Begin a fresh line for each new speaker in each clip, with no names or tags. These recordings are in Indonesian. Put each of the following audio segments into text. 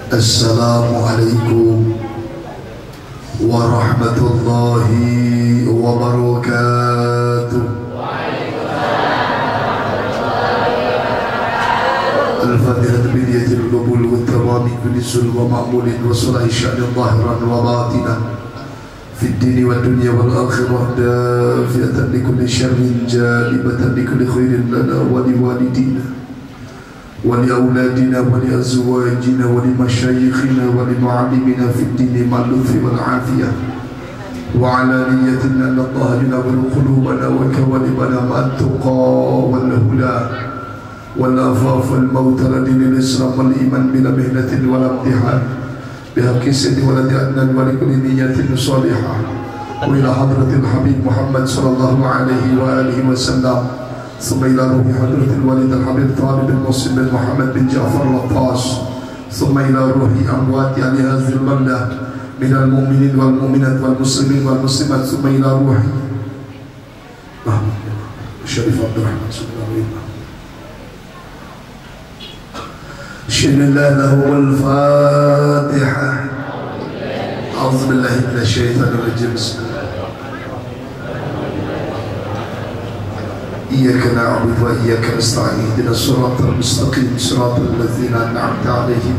Assalamualaikum warahmatullahi wabarakatuh. Al-Fatihah bidiyatil qabul wa tamami kulli sul wa ma'mulin wa salahi sya'ni zahiran wa batinan fid dini wa dunya wal akhirah dafiyatan li kulli syarrin jalibatan li kulli khairin lana wa li walidina wa li auladina wa li azwajina wa li masyayikhina wa li mu'allimina fid dini ma'lufi wal afiyah wa ala niyatin anna Allah yunawwiru qulubana wa kawalibana ma'at tuqa wal huda wal afaf wal maut ladin al-islam wal iman bila mihnatin wal imtihan bihaqqi sayyidi waladi adnan wa li kulli niyatin salihah wa ila hadratil habib Muhammad sallallahu alaihi wa alihi wa sallam ثم إلى روح حضرة الوالد الحبيب طالب المسلم بن محمد بن جعفر الطاش ثم إلى روح أموات أهل هذه البلدة من المؤمنين والمؤمنات والمسلمين والمسلمات ثم إلى روح الشريف عبد الرحمن صلى الله عليه وسلم بسم الله له الفاتحة. أعوذ بالله من الشيطان الرجيم. بسم الله إياك نعبد وإياك نستعين اهدنا الصراط المستقيم صراط الذين أنعمت عليهم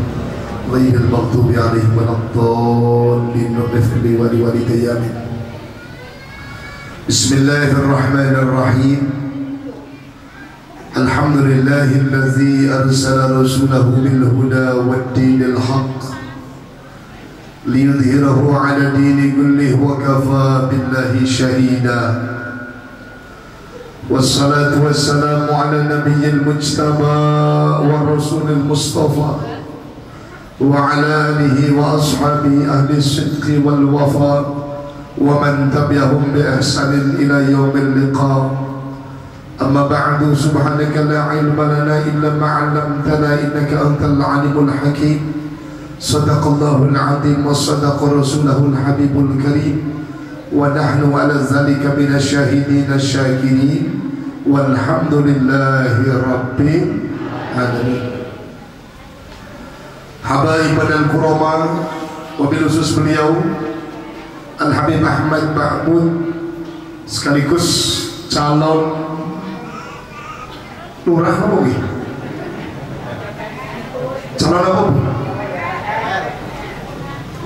غير المغضوب عليهم ولا الضالين رب اغفر لي ولوالدي آمين. بسم الله الرحمن الرحيم. الحمد لله الذي أرسل رسوله بالهدى والدين الحق ليظهره على الدين كله وكفى بالله شهيدا. والصلاة والسلام على النبي المجتبى والرسول المصطفى وعلى آله وأصحابه أهل الصدق والوفاء ومن تبعهم بإحسان إلى يوم اللقاء. أما بعد سبحانك لا علم لنا إلا ما علمتنا إنك أنت العليم الحكيم. صدق الله العظيم وصدق رسوله الحبيب الكريم ونحن على ذلك من الشاهدين الشاكرين والحمد لله رب العالمين. Habaibana al-kurama, wabil khusus beliau Al-Habib Ahmad Mahmud sekaligus calon lurah apa ini? Calon apa?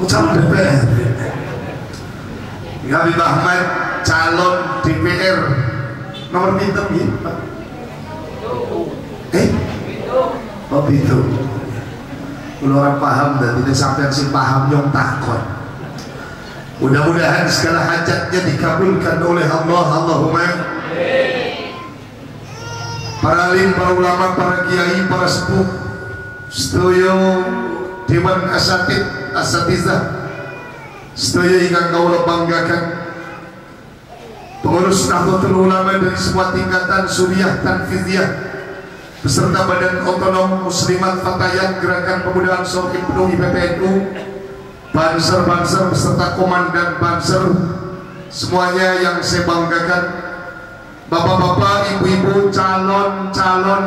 Oh, calon DPR. Habib Ahmad calon DPR nomor pinter nih Pak? Oh itu kalau orang paham dan tidak sampai si paham yang takut. Mudah-mudahan segala hajatnya dikabulkan oleh Allah. Allahumma. Para alim, para ulama, para kiai, para sepuh, sedaya dewan asatizah, sedaya ingkang kawula banggakan, pengurus Nahdlatul Ulama dari semua tingkatan suriah tanfidiyah beserta Badan Otonom Muslimat Fatayat Gerakan Pemuda Ansor Ibnu PPNU, Banser beserta Komandan Banser, semuanya yang saya banggakan, bapak-bapak, ibu-ibu, calon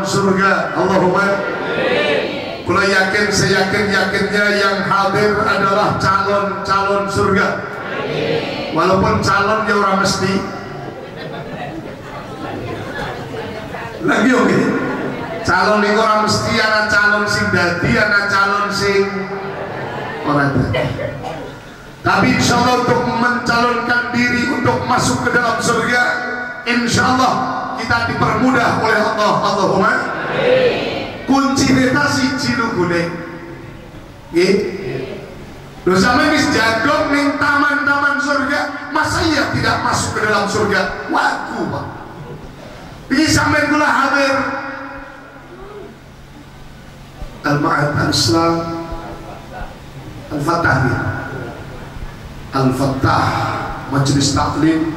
surga. Allahumma. Kalau yakin, saya yakinnya yang hadir adalah calon surga. Walaupun calon ya orang mesti lagi oke. Calon itu orang mesti, anak calon sing dadi, anak calon sing orang dadi. Tapi insya Allah untuk mencalonkan diri untuk masuk ke dalam surga, insya Allah kita dipermudah oleh Allah. Allahumma. Kunci beta siji lugune. Nggih. Lho sampe wis jago ning taman-taman surga, masa iya tidak masuk ke dalam surga? Waku, Pak. Iki sampe kula hadir Al-Ma'ad Al-Islam Al-Fatah, Al-Fatah Majelis Taklim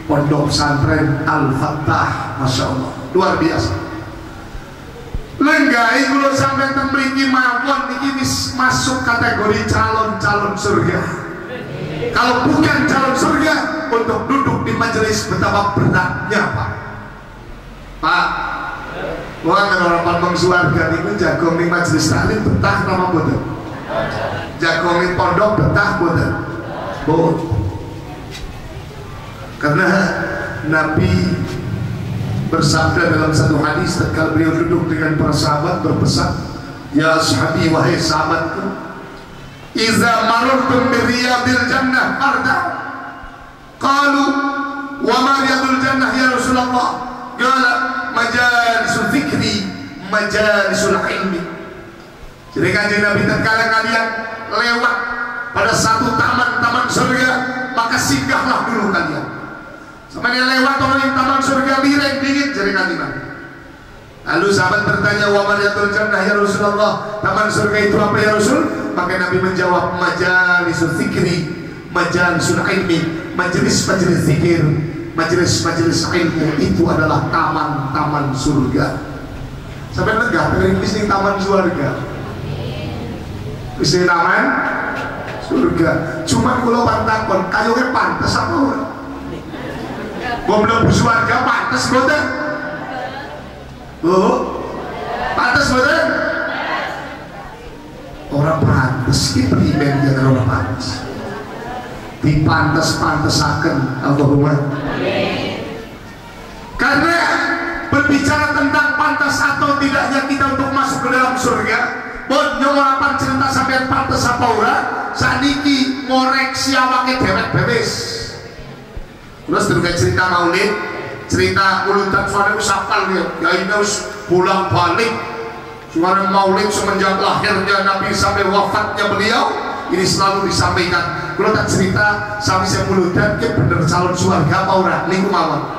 Pondok Pesantren Al-Fatah, Masya Allah, luar biasa. Lenggai kalau sampai tembriki mawon ini masuk kategori calon surga. Kalau bukan calon surga, untuk duduk di majelis betapa beratnya Pak. Pak, wah kalau orang surga itu jago di majelis taklim betah nama boten. Jago di pondok betah boten. Karena Nabi bersabda dalam satu hadis ketika beliau duduk dengan para sahabat berpesan, ya ashabi wahai sahabatku, iza marurtum bi riyadil jannah farda'u. Qalu wa ma riyadul jannah ya Rasulullah? Qala majalisul fikri majalisul ilmi. Jadi kanjeng Nabi tatkala kalian lewat pada satu taman-taman surga, maka singgahlah dulu kalian. Sampai lewat orang yang taman surga lireng dingin, jadi kanjeng Nabi. Lalu sahabat bertanya, wa mariyatul jannah ya Rasulullah, taman surga itu apa ya Rasul? Maka Nabi menjawab, majalisul zikri majalisul ilmi. Majelis-majelis zikir, majelis-majelis ilmu itu adalah taman-taman surga. Sampai lega dari bisnis taman surga, bisnis taman surga. Cuma kalau pantakon kayunya pantas apa orang? Belum surga pantas boten? Pantas boten? Orang pantas kita primen jangan orang pantas. Dipantas-pantasaken Allahumma. Karena berbicara tentang pantas atau tidaknya kita untuk masuk ke dalam surga, bon nyorapan cerita sampean pantas apa ora, saniki ngoreksi awake dhewek bebes. Terus terkait cerita maulid, cerita ulutan suara usapal ya ini harus pulang balik suara maulid semenjak lahirnya Nabi sampai wafatnya beliau, ini selalu disampaikan. Kalau tak cerita sampai saya mulutan ke bener calon surga apa ora niku mawon.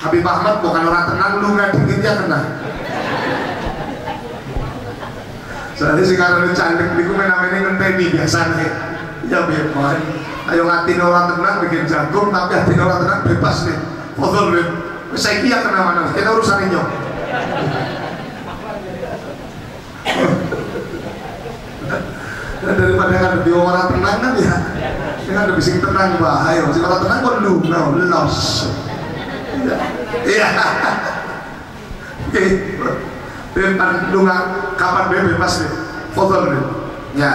Habib Ahmad bukan orang tenang, lu nggak dikit ya kena. Soalnya sekarang cantik niku namanya ngenteni biasanya. Ya bebas. Ayo ngatin orang tenang bikin jagung, tapi hati orang tenang bebas nih. Fadhol nih. Saya kira kena mana? Kita urusan ini. Daripada ngadep di orang tenang kan ya, ngadep bising tenang bahaya. Masih orang tenang kok lu, los. Iya. Oke. Depan dunga kapan bebas nih, foto nih. Ya.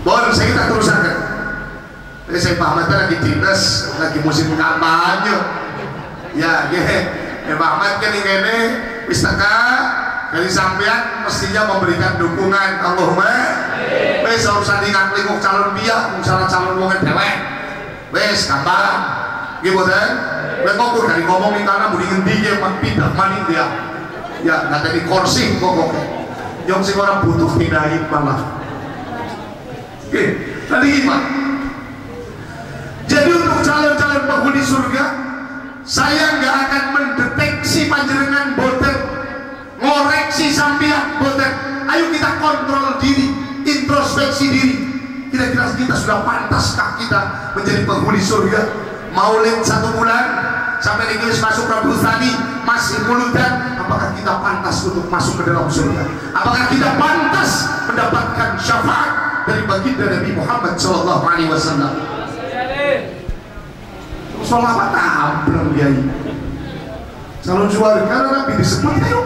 Boleh saya kita terusan kan. Jadi saya paham lagi dinas, lagi musim kampanye. Ya, Pak Ahmad kan ini pistaka. Dari sampean mestinya memberikan dukungan. Allahumma wes urusan dengan lingkup calon biak misalnya calon wongan dewek wes gampang gitu kan. Wes kok dari ngomong karena mau ngendi ya pindah maning dia ya nggak tadi kursi kok yang sih orang butuh pindahin malah. Oke tadi gimana? Jadi untuk calon-calon penghuni surga saya nggak akan mendeteksi panjenengan boten, ngoreksi sampean boten. Ayo kita kontrol diri, introspeksi diri. Kira-kira kita sudah pantaskah kita menjadi penghuni surga? Maulid 1 bulan sampai Inggris masuk Rabiul Tsani masih mulutan. Apakah kita pantas untuk masuk ke dalam surga? Apakah kita pantas mendapatkan syafaat dari baginda Nabi Muhammad SAW? Sholawat belum biaya. Calon surga karena Nabi disebut ayo.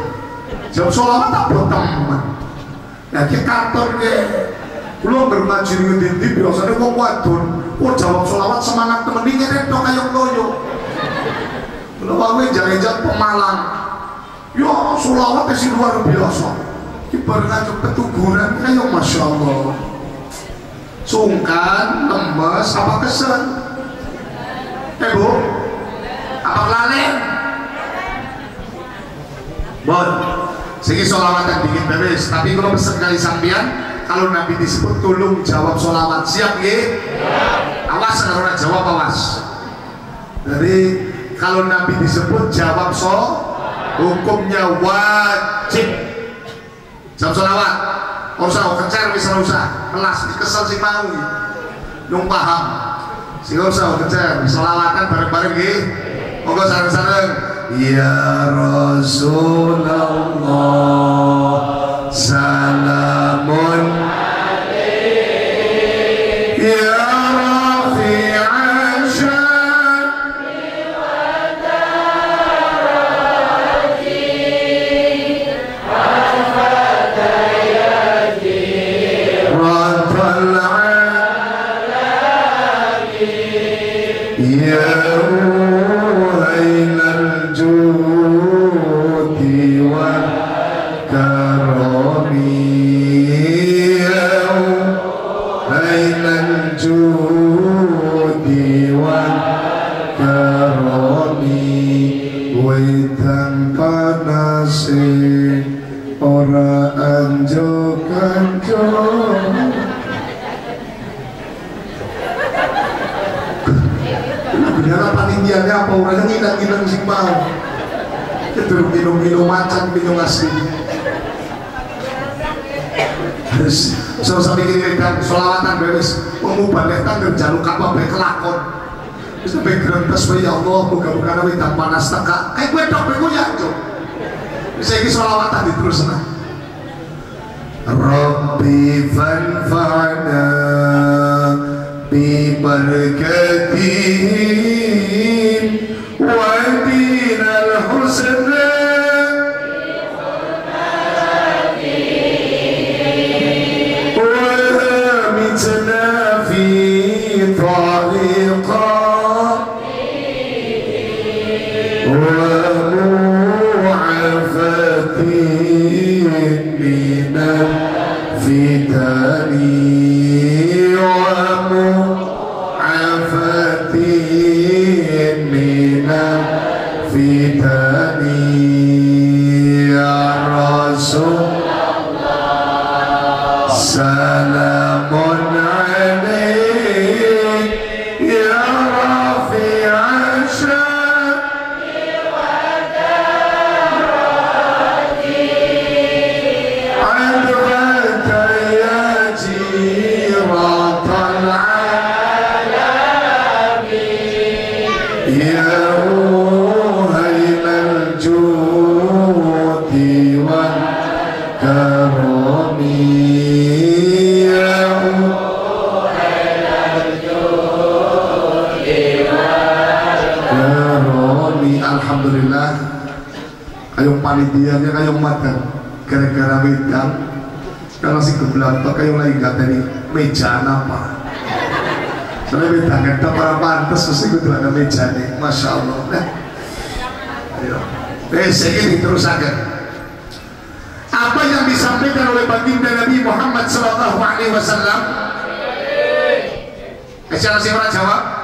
Jawab sholawat tak teman. Ya ke kantor ke lu bermaji dengan dindi biasanya wong wadon jawab sholawat semangat temen ini retok kayak loyo lu wawe jangan pemalang ya sholawat itu luar biasa ibaratnya ke petuguran kayak Masya Allah sungkan, lemes, apa kesel bu apa lalen bon segi sholawatan dikit bebes tapi kalau pesen kali sampian kalau Nabi disebut tolong jawab sholawat siap ya? Awas kalau jawab awas. Jadi kalau Nabi disebut jawab hukumnya wajib jawab sholawat. Usah kecer bisa usah kelas kesel sih mau yang paham sih usah kecer sholawatan bareng-bareng ya monggo sareng-sareng ya Rasulullah salamun Ya Uhailal Judi wal Karami, Ya Uhailal Judi wal Karami, wetan panase ora anjok-anjok. Beneran panindiannya apa orangnya ngidang-ngidang sing mau. Itu minum-minum macan, minum asli. Terus sampai kiri-kiri sholawatan beres, mengubah tangga jaluk apa baik kelakon. Terus sampai gerentes, ya Allah, moga-moga wedang panas teka. Kayak gue dok, gue nyanjuk. Saya ini sholawatan di terus nah. Rabbi fanfa'na bi barakatihim wa dinal husna wa mitna fi tariqa fitani wa mu'afatin minal fitani ya Rasulullah salamun alaik ya rafi'an syarri wa darati adwata ya jiratan alamin ya uhailal judi wal karami ya uhailal judi wal karami. Alhamdulillah kayong panitianya kayong makan gara-gara wedang kalau si kebelantak kayong lagi katanya meja apa soalnya wedang kita para pantas mesti kudu ada meja nih, Masya Allah. Ayo ini terus aja apa yang disampaikan oleh baginda Nabi Muhammad SAW. Siapa sih orang jawab?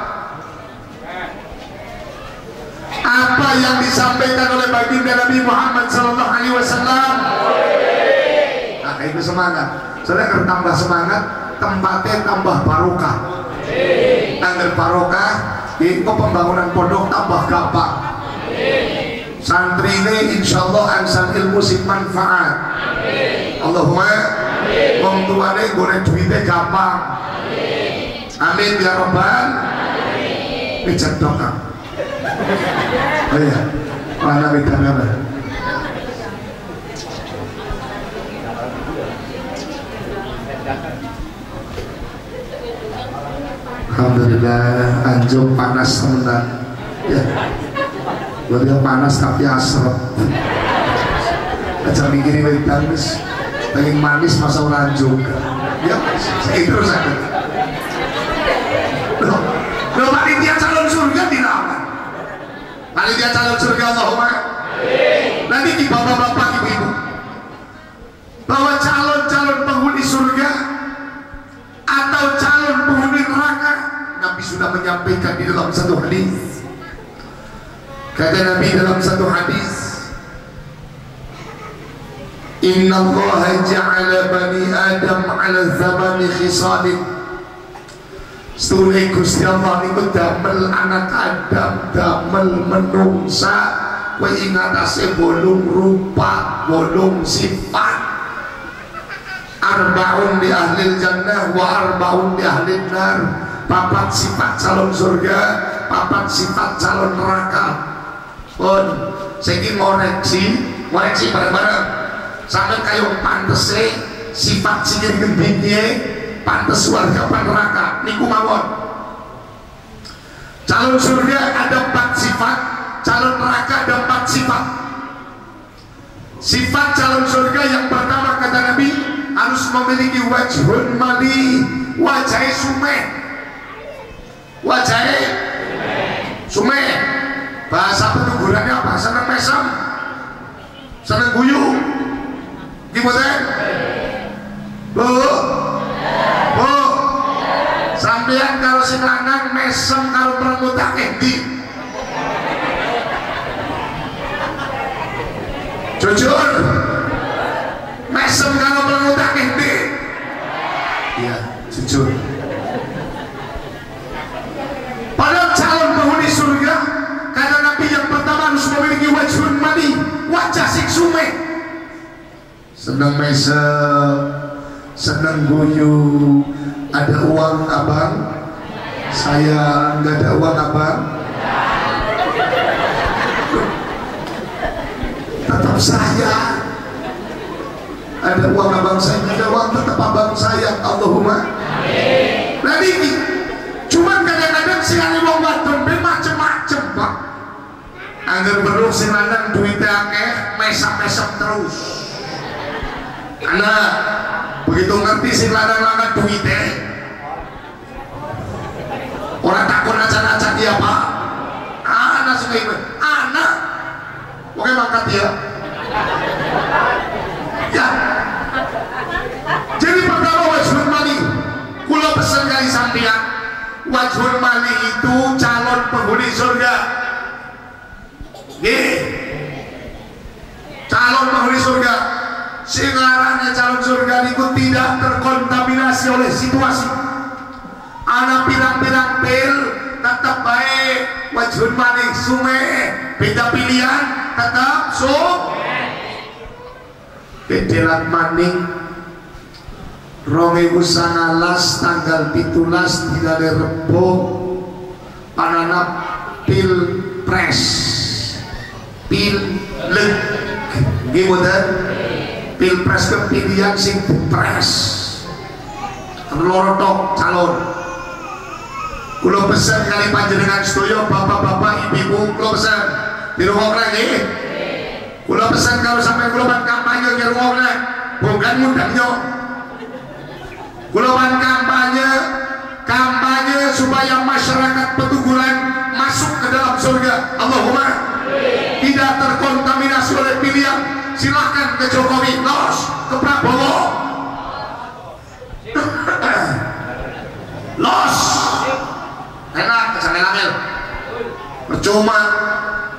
Apa yang disampaikan oleh baginda Nabi Muhammad SAW? Nah itu semangat. Soalnya kalau tambah semangat, tempatnya tambah barokah. Angger barokah, itu pembangunan pondok tambah gampang. Santri ini insya Allah ansal ilmu sing manfaat. Allahumma wong tuane golek duitnya gampang. Amin ya Rabbal. Pijat dokang. Oh iya, mana wedang apa? Alhamdulillah, anjuk panas temenan. Ya, buatnya panas tapi asrep. Aja mikirin wedang wis, daging manis masa ora anjuk. Ya, itu saja. Loh, panitia calon surga dilawan. Panitia calon surga Allahumma. Nanti di bapak-bapak ibu-ibu bahwa calon-calon penghuni surga atau calon penghuni neraka, Nabi sudah menyampaikan di dalam satu hadis. Kata Nabi dalam satu hadis, Inna Allah ja'ala bani Adam ala zamani khisalin. Setulah Gusti Allah niku damel anak Adam, damel menungsa kowe ing atase 8 rupa, 8 sifat. Arba'un di ahli jannah wa arba'un di ahli nar. 4 sifat calon surga, 4 sifat calon neraka. Pun saiki ngoreksi bareng-bareng. Sampai kayong pantese sifat sing gendine pantes warga neraka niku mawon. Calon surga ada 4 sifat, calon neraka ada 4 sifat. Sifat calon surga yang pertama kata Nabi harus memiliki wajhun mali, wajahnya sumeh, wajahnya Bahasa petugurannya apa? Seneng mesem, seneng guyu, gimana? Bu, sampean kalau si lanang mesem kalau perempuan endi? Jujur, mesem kalau perempuan endi? Iya, jujur. Padahal calon penghuni surga kata Nabi yang pertama harus memiliki wajhun mali, wajah sing sume, seneng mesem, seneng guyu. Ada uang abang? Saya nggak ada uang abang. Tetap saya. Ada uang abang saya, nggak ada uang tetap abang saya. Allahumma. Nah ini, cuman kadang-kadang si ali wong wadon macem-macem pak. Angger perlu si lanang duitnya akeh, mesem-mesem terus. Karena begitu ngerti si lanang duitnya, orang takut acan-acan dia pak. Anak suka ibu, anak, oke mangkat ya. Ya. Jadi pertama wajhul mali, kula pesen kali sampeyan, wajhul mali itu calon penghuni surga. Nggih. Calon penghuni surga. Sing aranane calon surga niku tidak terkontaminasi oleh situasi. Ana pirang-pirang pil tetap baik, wajhul mali sume, beda pilihan tetap Kedelat maning 2019 tanggal 17 dinane Rebo panana pilpres pilek nggih mboten pilpres kepilihan sing pres loro tok calon. Kula pesen kali panjenengan sedaya bapak-bapak ibu-ibu kula pesen dirungokna nggih. Kula pesan kalau sampai kula ban kampanye ke rumahnya bukan mudahnya. Kula ban kampanye supaya masyarakat Petuguran masuk ke dalam surga. Allahumma. Tidak terkontaminasi oleh pilihan. Silahkan ke Jokowi, los ke Prabowo, los enak ke sana langil. Percuma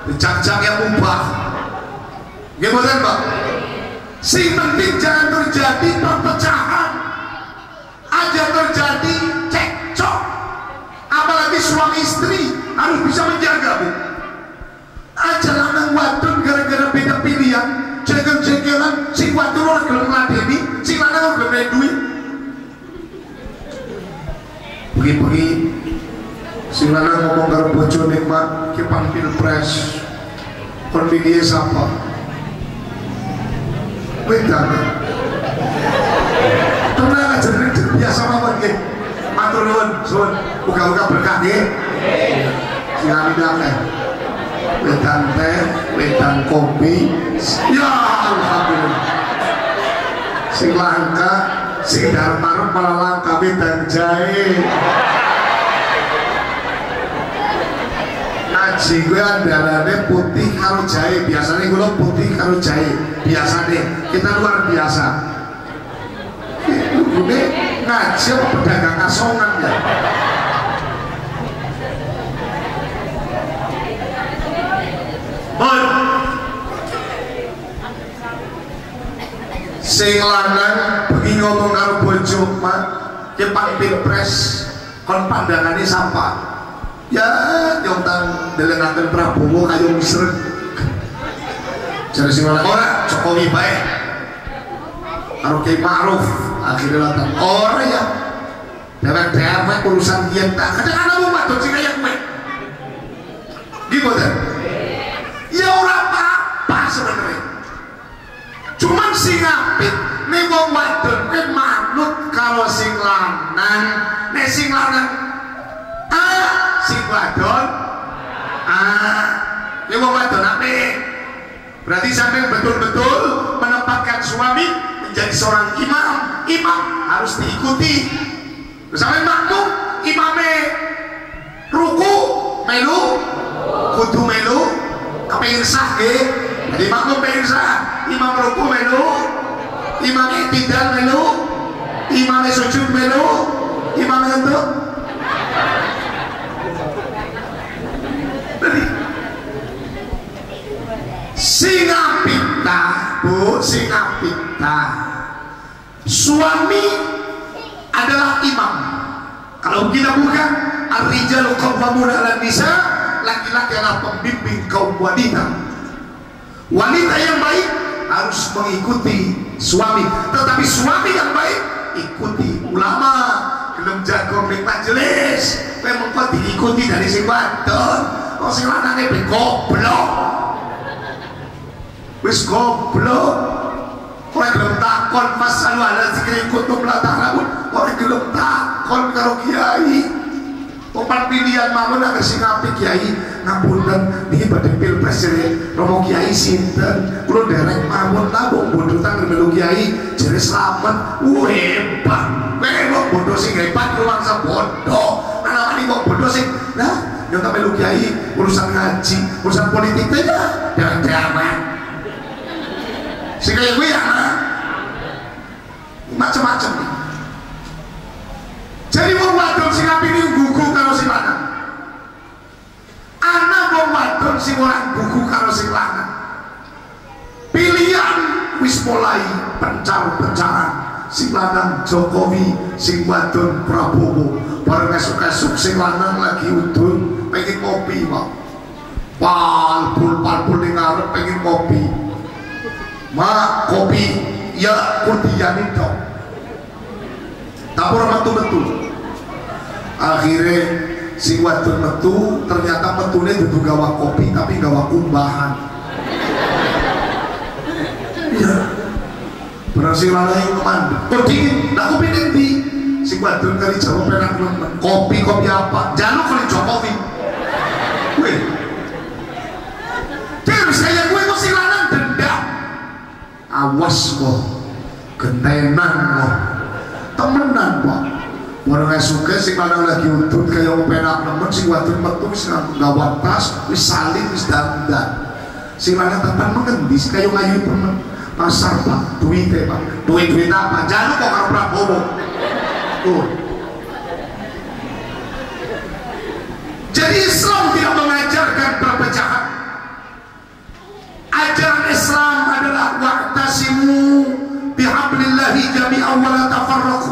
dicak-cak yang mubah. Gimana Pak? Sing penting jangan terjadi perpecahan, aja terjadi cekcok. Apalagi suami istri harus bisa menjaga bu. Aja lanang wadon gara-gara beda pilihan, jengkel-jengkelan, si wadon orang gelem ngladeni, si lanang orang gelem duit. Pergi-pergi, si lanang ngomong karo bojo nikmat, kepan pilpres, kon pilih siapa? Wedan tenang aja biasa mawon nggih matur nuwun suwun muga-muga berkah nggih sing akeh wedan teh wedan kopi ya alhamdulillah sing langka sing darep-arep malah langka wedan jahe ngaji gue andalane putih karo jahe biasanya gue putih karo jahe biasanya kita luar biasa ini ngaji apa pedagang asongan ya sing lanang bengi ngomong karo bojo mak ke Pak Pilpres kon pandangannya siapa ya nyontan delengaken Prabowo kayu musrek jadi sing lanang ora Jokowi bae karo Kiai Ma'ruf akhirnya lanang ora ya dewek urusan dia tak kadang-kadang mau madon sing kaya kowe gimana ya ora apa-apa sebenarnya cuman sing apik nek wong wadon kuwi manut karo sing lanang nek sing lanang sing wadon nek wong wadon apik berarti sampai betul-betul menempatkan suami menjadi seorang imam harus diikuti sampai makmum imame ruku melu kudu melu nggih. Jadi makmum pengen sah, imam ruku melu, imam i'tidal melu, imam sujud melu, imam ngantuk. Jadi singapita, Bu, singapita. Suami adalah imam. Kalau kita buka ar-rijalu qawwamuna 'alan nisa, laki-laki adalah pembimbing kaum wanita. Wanita yang baik harus mengikuti suami, tetapi suami yang baik ikuti ulama. Gelem jago ning majelis, kowe mengko diikuti dari sing wadon. Kok sing lanang e goblok. Wis goblok. Ora gelem takon masalu ala zikri kuntum la ta'lamun. Ora gelem takon karo kiai. Opat pilihan mawon agak sing apik kiai. Ngapunten niki badhe pilpres Romo Kiai sinten. Kula derek mawon ta wong bodoh tang melu kiai jere slamet. Hebat. Kowe bodoh sing hebat ruang bodoh. Ana wani wong bodoh sing nah yo tak melu kiai urusan ngaji, urusan politik aja. Derek-derek. Sing kaya kuwi ya macam-macam. Jadi wong wadon sing apik iki gugu karo sing lanang. Ana wong wadon sing ora gugu karo sing lanang. Pilihan wis mulai pencar-pencaran. Sing lanang Jokowi, sing wadon Prabowo. Bareng esuk-esuk sing lanang lagi udun pengen kopi, Pak. Palpul ning ngarep pengen kopi. Mak kopi ya kurdianin dong. Tak ora metu-metu. Akhirnya si wadon metu, ternyata metune dudu gawa kopi tapi gawa kumbahan. Iya. Berhasil lalai kemana? Kok dingin? Nah kopi nanti si wadon kali jawab enak nemen. Kopi apa? Jangan kali Jokowi. Weh. Terus kayak gue kok si lanang dendam. Awas kok, gentenan kok, temenan kok. Orang suka sing lanang lagi udut kaya penak nemen sing wadon metu wis nggawa tas, wis salin, wis dandan. Sing lanang tepan mengendi sing kaya ngayu temen. Pasar Pak, duite Pak. Duit apa? Jangan kok karo Prabowo. Tuh. Jadi Islam tidak mengajarkan perpecahan. Ajaran Islam adalah wa'tasimu bihablillahi jami'an wa la tafarraqu.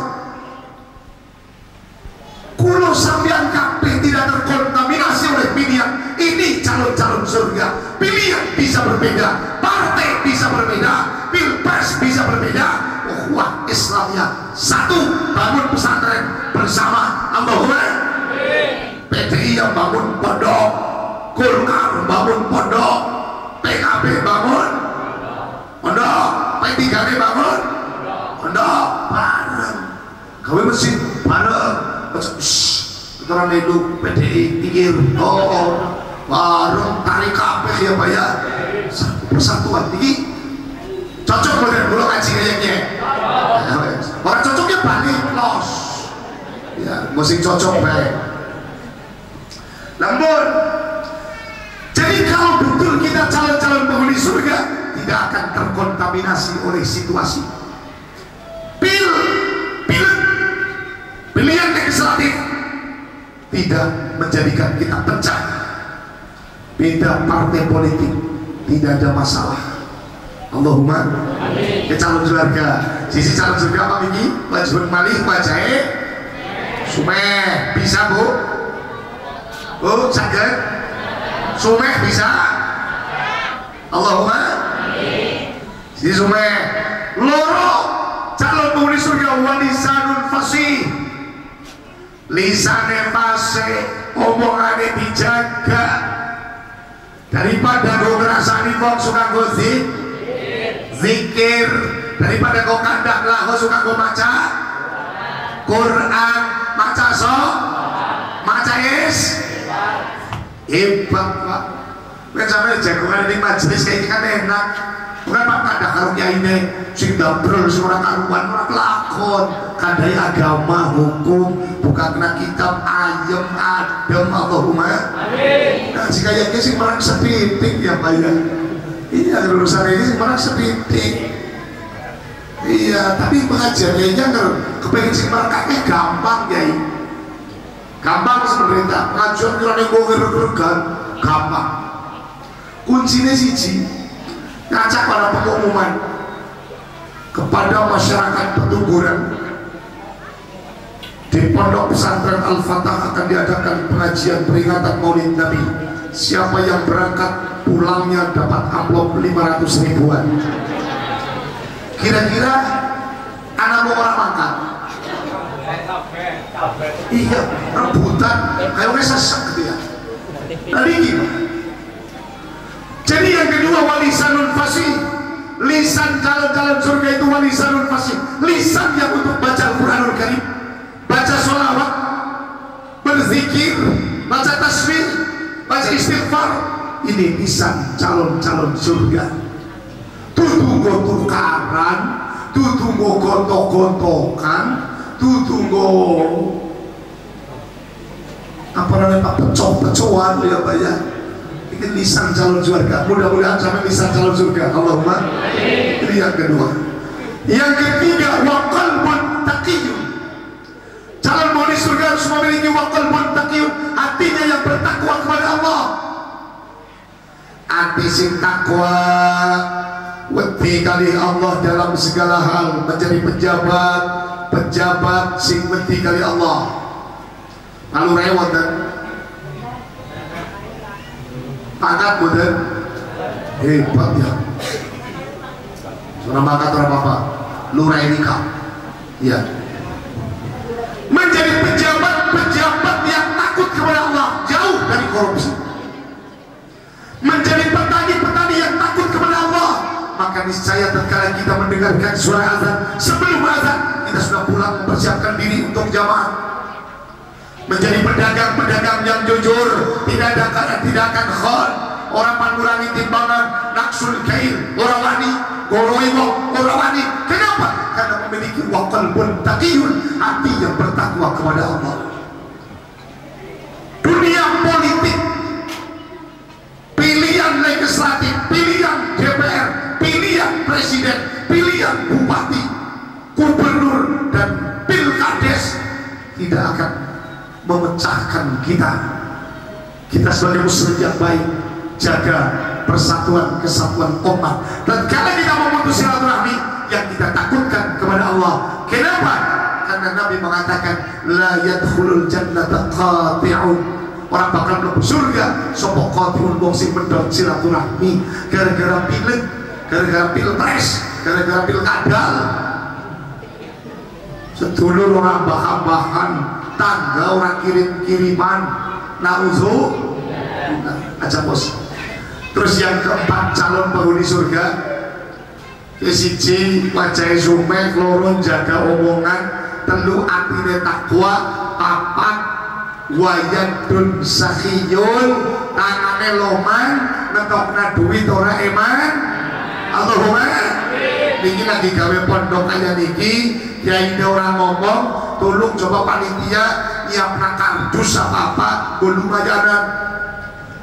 Kulo sampeyan kabeh tidak terkontaminasi oleh pilihan. Ini calon-calon surga. Pilihan bisa berbeda, partai bisa berbeda, pilpres bisa berbeda. Ukhuwah Islamnya satu, bangun pesantren bersama. Allahumma PDI yang bangun pondok, Golkar bangun pondok, PKB bangun pondok, P3 bangun pondok, bareng gawe mesin bareng. Kita hidup PDI pikir bareng tarik kabeh ya Pak ya, satu persatuan tinggi. Cocok modern dulu ngaji kayaknya. Orang cocoknya balik los ya, mesti cocok baik. Namun jadi kalau betul kita calon-calon penghuni surga, tidak akan terkontaminasi oleh situasi pilihan legislatif tidak menjadikan kita pecah. Beda partai politik tidak ada masalah. Allahumma ke calon surga. Sisi calon surga apa ini? Wajibun malih wajahe Sumeh bisa Bu? Bu saged? Sumeh bisa? Allahumma sisi Sumeh. Loro calon penghuni surga walisanun fasih. Lisane fasih, omongane dijaga. Daripada kau ngerasani kok suka kau zikir, daripada kau kandak lah kau suka kau maca Quran, maca maca hebat Pak. Kan sampai jagongan di majelis kayak kan enak. Bukan Pak kandak karo kiyaine sing dabrol ora karuan, ora kelakon. Kandai agama, hukum, buka kena kitab ayem adem. Allahumma amin. Nah, jika yang sing merang sepitik ya Pak ya. Iya, urusan ini sebenarnya sedikit. Iya, tapi pengajiannya kan kepengen sih markatnya gampang ya. Gampang sebenarnya. Pengajian kira nih gue ngerger-gergan gampang. Kuncinya siji ngajak pada pengumuman kepada masyarakat Petumburan. Di Pondok Pesantren Al-Fatah akan diadakan pengajian peringatan Maulid Nabi. Siapa yang berangkat pulangnya dapat amplop 500 ribuan. Kira-kira anak mau orang makan? Iya, rebutan kayaknya sesek gitu ya. Tadi gimana? Jadi yang kedua walisanul fasih, lisan calon-calon surga itu walisanul fasih, lisan yang untuk baca Al-Quranul Karim, baca sholawat, berzikir, baca tasbih, baca istighfar. Ini lisan calon-calon surga. Tutunggo tukaran, tutunggo gontok-gontokan, tutunggo apa namanya Pak, pecoh-pecohan ya Pak ya. Ini lisan calon surga. Mudah-mudahan sampai lisan calon surga. Allahumma. Ini yang kedua. Yang ketiga, waqalbun taqiyun. Calon maulid surga harus memiliki waqalbun taqiyun, hatinya yang bertakwa kepada Allah. Hati sing takwa, wedi kali Allah dalam segala hal, menjadi pejabat sing wedi kali Allah. Lalu rewat dan pangkat boten hebat ya. Surah pangkat orang apa? Lurai nikah. Ya. Menjadi pejabat yang takut kepada Allah, jauh dari korupsi. Menjadi petani yang takut kepada Allah. Maka niscaya tatkala kita mendengarkan suara azan, sebelum azan kita sudah pulang mempersiapkan diri untuk jamaah. Menjadi pedagang yang jujur, tidak akan khon. Orang mengurangi timbangan, naksul kail, orang wani, goroiwo, orang wani. Kenapa? Karena memiliki waqalbun taqiyun, hati yang bertakwa kepada Allah. Dunia politik, pilihan legislatif, pilihan DPR, pilihan presiden, pilihan bupati, gubernur dan pilkades tidak akan memecahkan kita sebagai muslim yang baik. Jaga persatuan kesatuan umat, dan kalau kita memutus silaturahmi yang kita takutkan kepada Allah. Kenapa? Karena Nabi mengatakan la yadkhulul jannata qati'un, orang bakal mlebu surga sapa qati'un, wong sing mendot silaturahmi gara-gara pileg, gara-gara pilpres, gara-gara pilkadal. Sedulur orang bahan-bahan, tangga orang kirim-kiriman, nauzu aja bos. Terus yang keempat, calon penghuni surga siji wajah sumek, loro jaga omongan, telu atine takwa, papat wayadun sakhiyun, tangane loman, netokna duit ora eman. Allahumma. Niki lagi gawe pondok kaya niki, kiai orang ngomong, tolong coba panitia nyiapna kardus apa-apa, go lumayanan.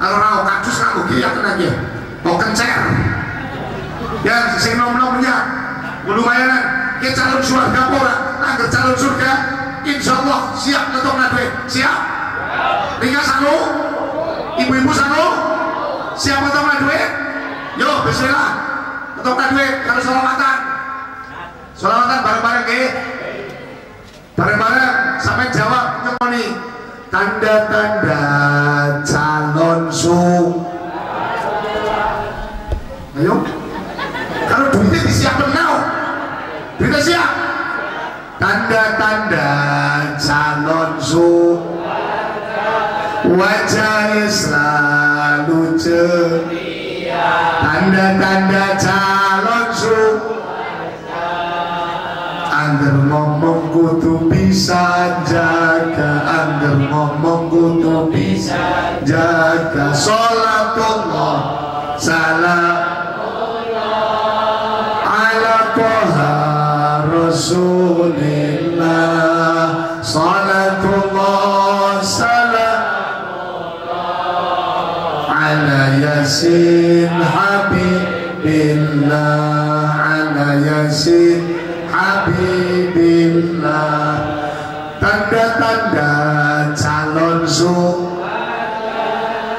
Kalau kardus aku kiai akan aja, mau kencer. Ya, sing nom-nomnya, go lumayanan. Ki calon surga ora, angger calon surga, insyaallah siap netokna duit, siap. Tinggal sanu, ibu-ibu sanu, siap netokna duit. Yo, bismillah. Netokna duit, kalau Sholawatan bareng-bareng ke, bareng-bareng sampai jawab nyemoni tanda-tanda calon ayo, kalau duitnya disiapkan now, duitnya siap. Tanda-tanda calon wajahnya selalu ceria. Tanda-tanda calon angger ngomong kudu bisa jaga, angger ngomong kudu bisa jaga. Sholatullah salamullah ala toha rasulillah. Sholatullah salamullah ala yasin habib su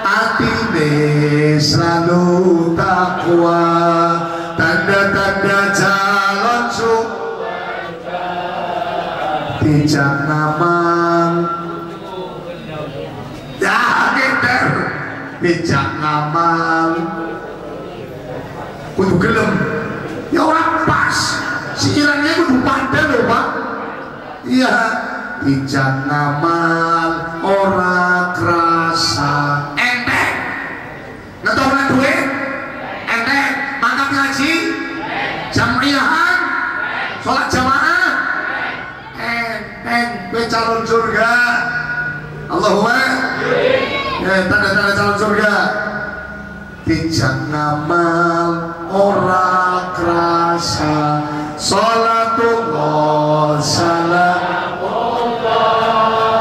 atine selalu takwa, tanda-tanda calon su bijak ngamal ya ngeder bijak ngamal kudu gelem ya orang pas sekiranya kudu pandai loh Pak. Iya bijak ngamal ora kerasa enteng ngetokna duit enteng mangkat ngaji jamiahan sholat jamaah enteng gue calon surga Allahumma tanda-tanda calon surga bijak ngamal ora kerasa sholatullah salamullah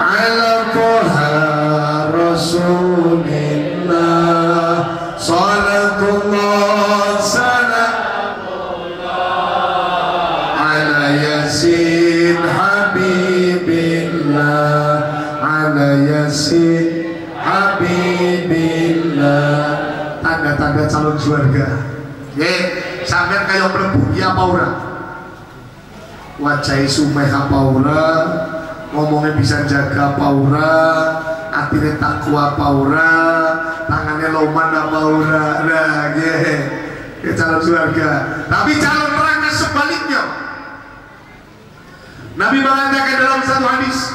ala toha rasulillah sholatullah salamullah ala yasin habibillah ala yasin habibillah. Tanda-tanda calon surga sampai kayak mlebu ya apa ora wajah sumeh apa ora ngomongnya bisa jaga apa ora atine takwa apa ora tangannya loman apa ora nah calon surga. Tapi calon neraka sebaliknya Nabi mengatakan dalam satu hadis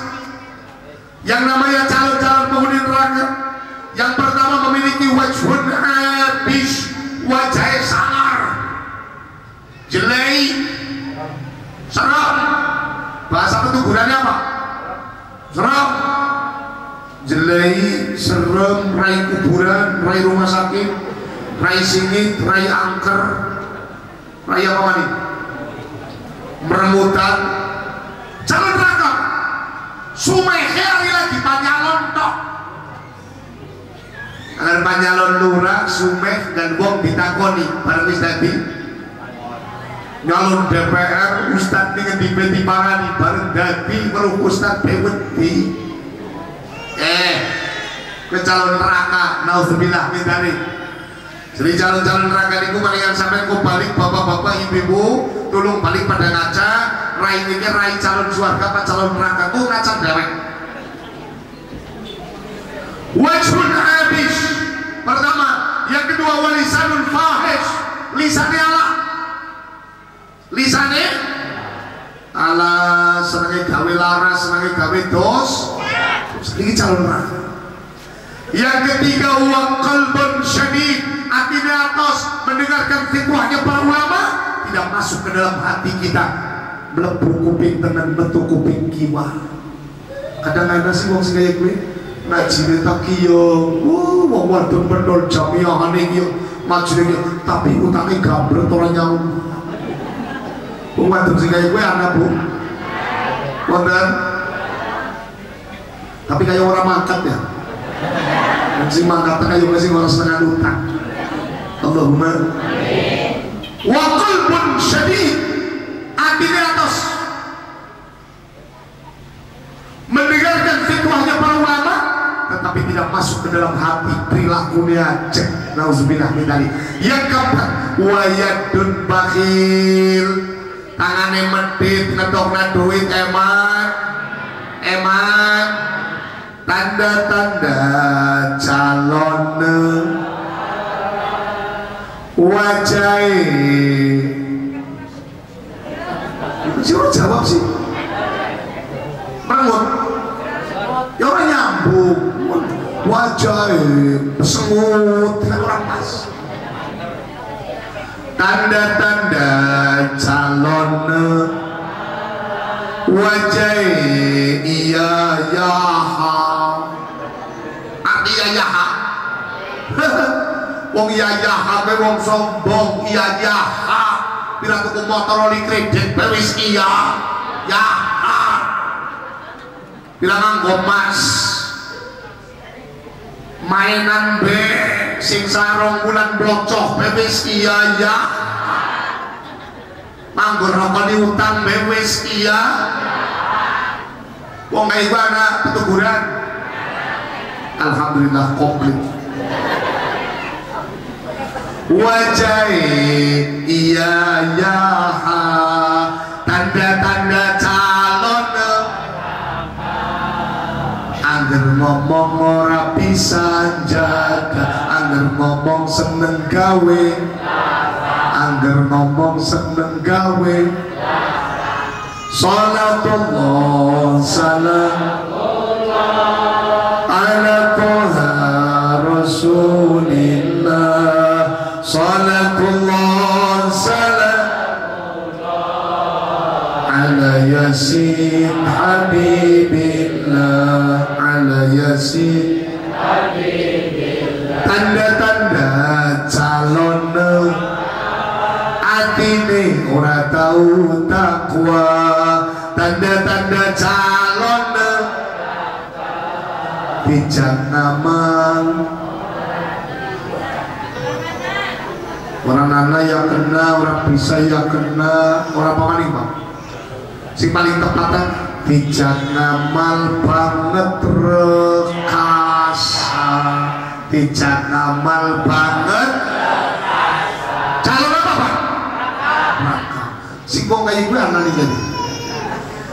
yang namanya calon-calon penghuni neraka yang pertama memiliki wajhun habis, wajah sangar, jelek, seram. Bahasa ketugurannya apa? Seram, jelek, serem, rai kuburan, rai rumah sakit, rai singit, rai angker, rai apa nih? Meremutan. Calon neraka, sumehnya lagi panyalon tok. Agar panyalon lurah, sumeh dan wong ditakoni bareng wis dadi nyalon DPR ustad ning ngendi parani bareng dadi weruh ustad bewedi ke calon neraka naudzubillah min dzalik. Jadi calon-calon neraka niku malikan sampean kok balik bapak-bapak ibu-ibu tolong balik pada ngaca rai ini rai calon surga apa calon neraka tuh ngaca dewek. Wajhun habis pertama, yang kedua walisanul fahish, lisannya Allah, lisannya Allah senangnya gawe laras, senangnya gawe dos, ini calon neraka. Yang ketiga wa qalbun syadid, hatinya atas mendengarkan fatwanya para ulama tidak masuk ke dalam hati kita, mlebu kuping tenan metu kuping kiwa. Kadang-kadang sih wong sing kaya gue ngajine tak kiyo, wong wadon pendol jamiahane kiyo, majine kiyo, tapi utangnya gambret ora nyau. Wong wadon sing kaya gue anak Bu. Wonten. Tapi kaya orang mangkat ya. Sing mangkat kaya sing ora setengah utang. Allahumma amin. Wa qalbun syadid, hatinya atas mendengarkan fatwanya para ulama tetapi tidak masuk ke dalam hati, perilakunya cek nauzubillah min dzalik. Yang keempat wayadun bakhil, tangannya medit ngedokna duit eman tanda-tanda calon wajah siapa jawab sih merengut ya orang nyambung wajah pesengut dengan orang pas. Tanda-tanda calon wajah iya yaha artinya yaha wong iya yaha wong sombong iya yaha bila tuku motor oli kredit bewis iya yaha bila nganggo mas mainan be sing sarong bulan blocoh bewis iya ya nganggo rokok di utang bewis iya wong kaya gimana petuguran alhamdulillah komplit. Wajah iya ya ha, tanda-tanda calon angger ngomong ora bisa jaga, angger ngomong seneng gawe, angger ngomong seneng gawe. Salatullah salamullah ala toha rasulillah. Salatullah salamullah ala yasin habibillah, ala yasin habibillah. Tanda-tanda calon atine ora tau takwa, tanda-tanda calon bijak ngamal. Orang nana ya kena, orang bisa ya kena, orang paling Pak. Si paling tepatnya bijak ngamal banget rekasa, bijak ngamal banget. Calon apa Pak? Raka. Si kok kayak gue anak nih jadi.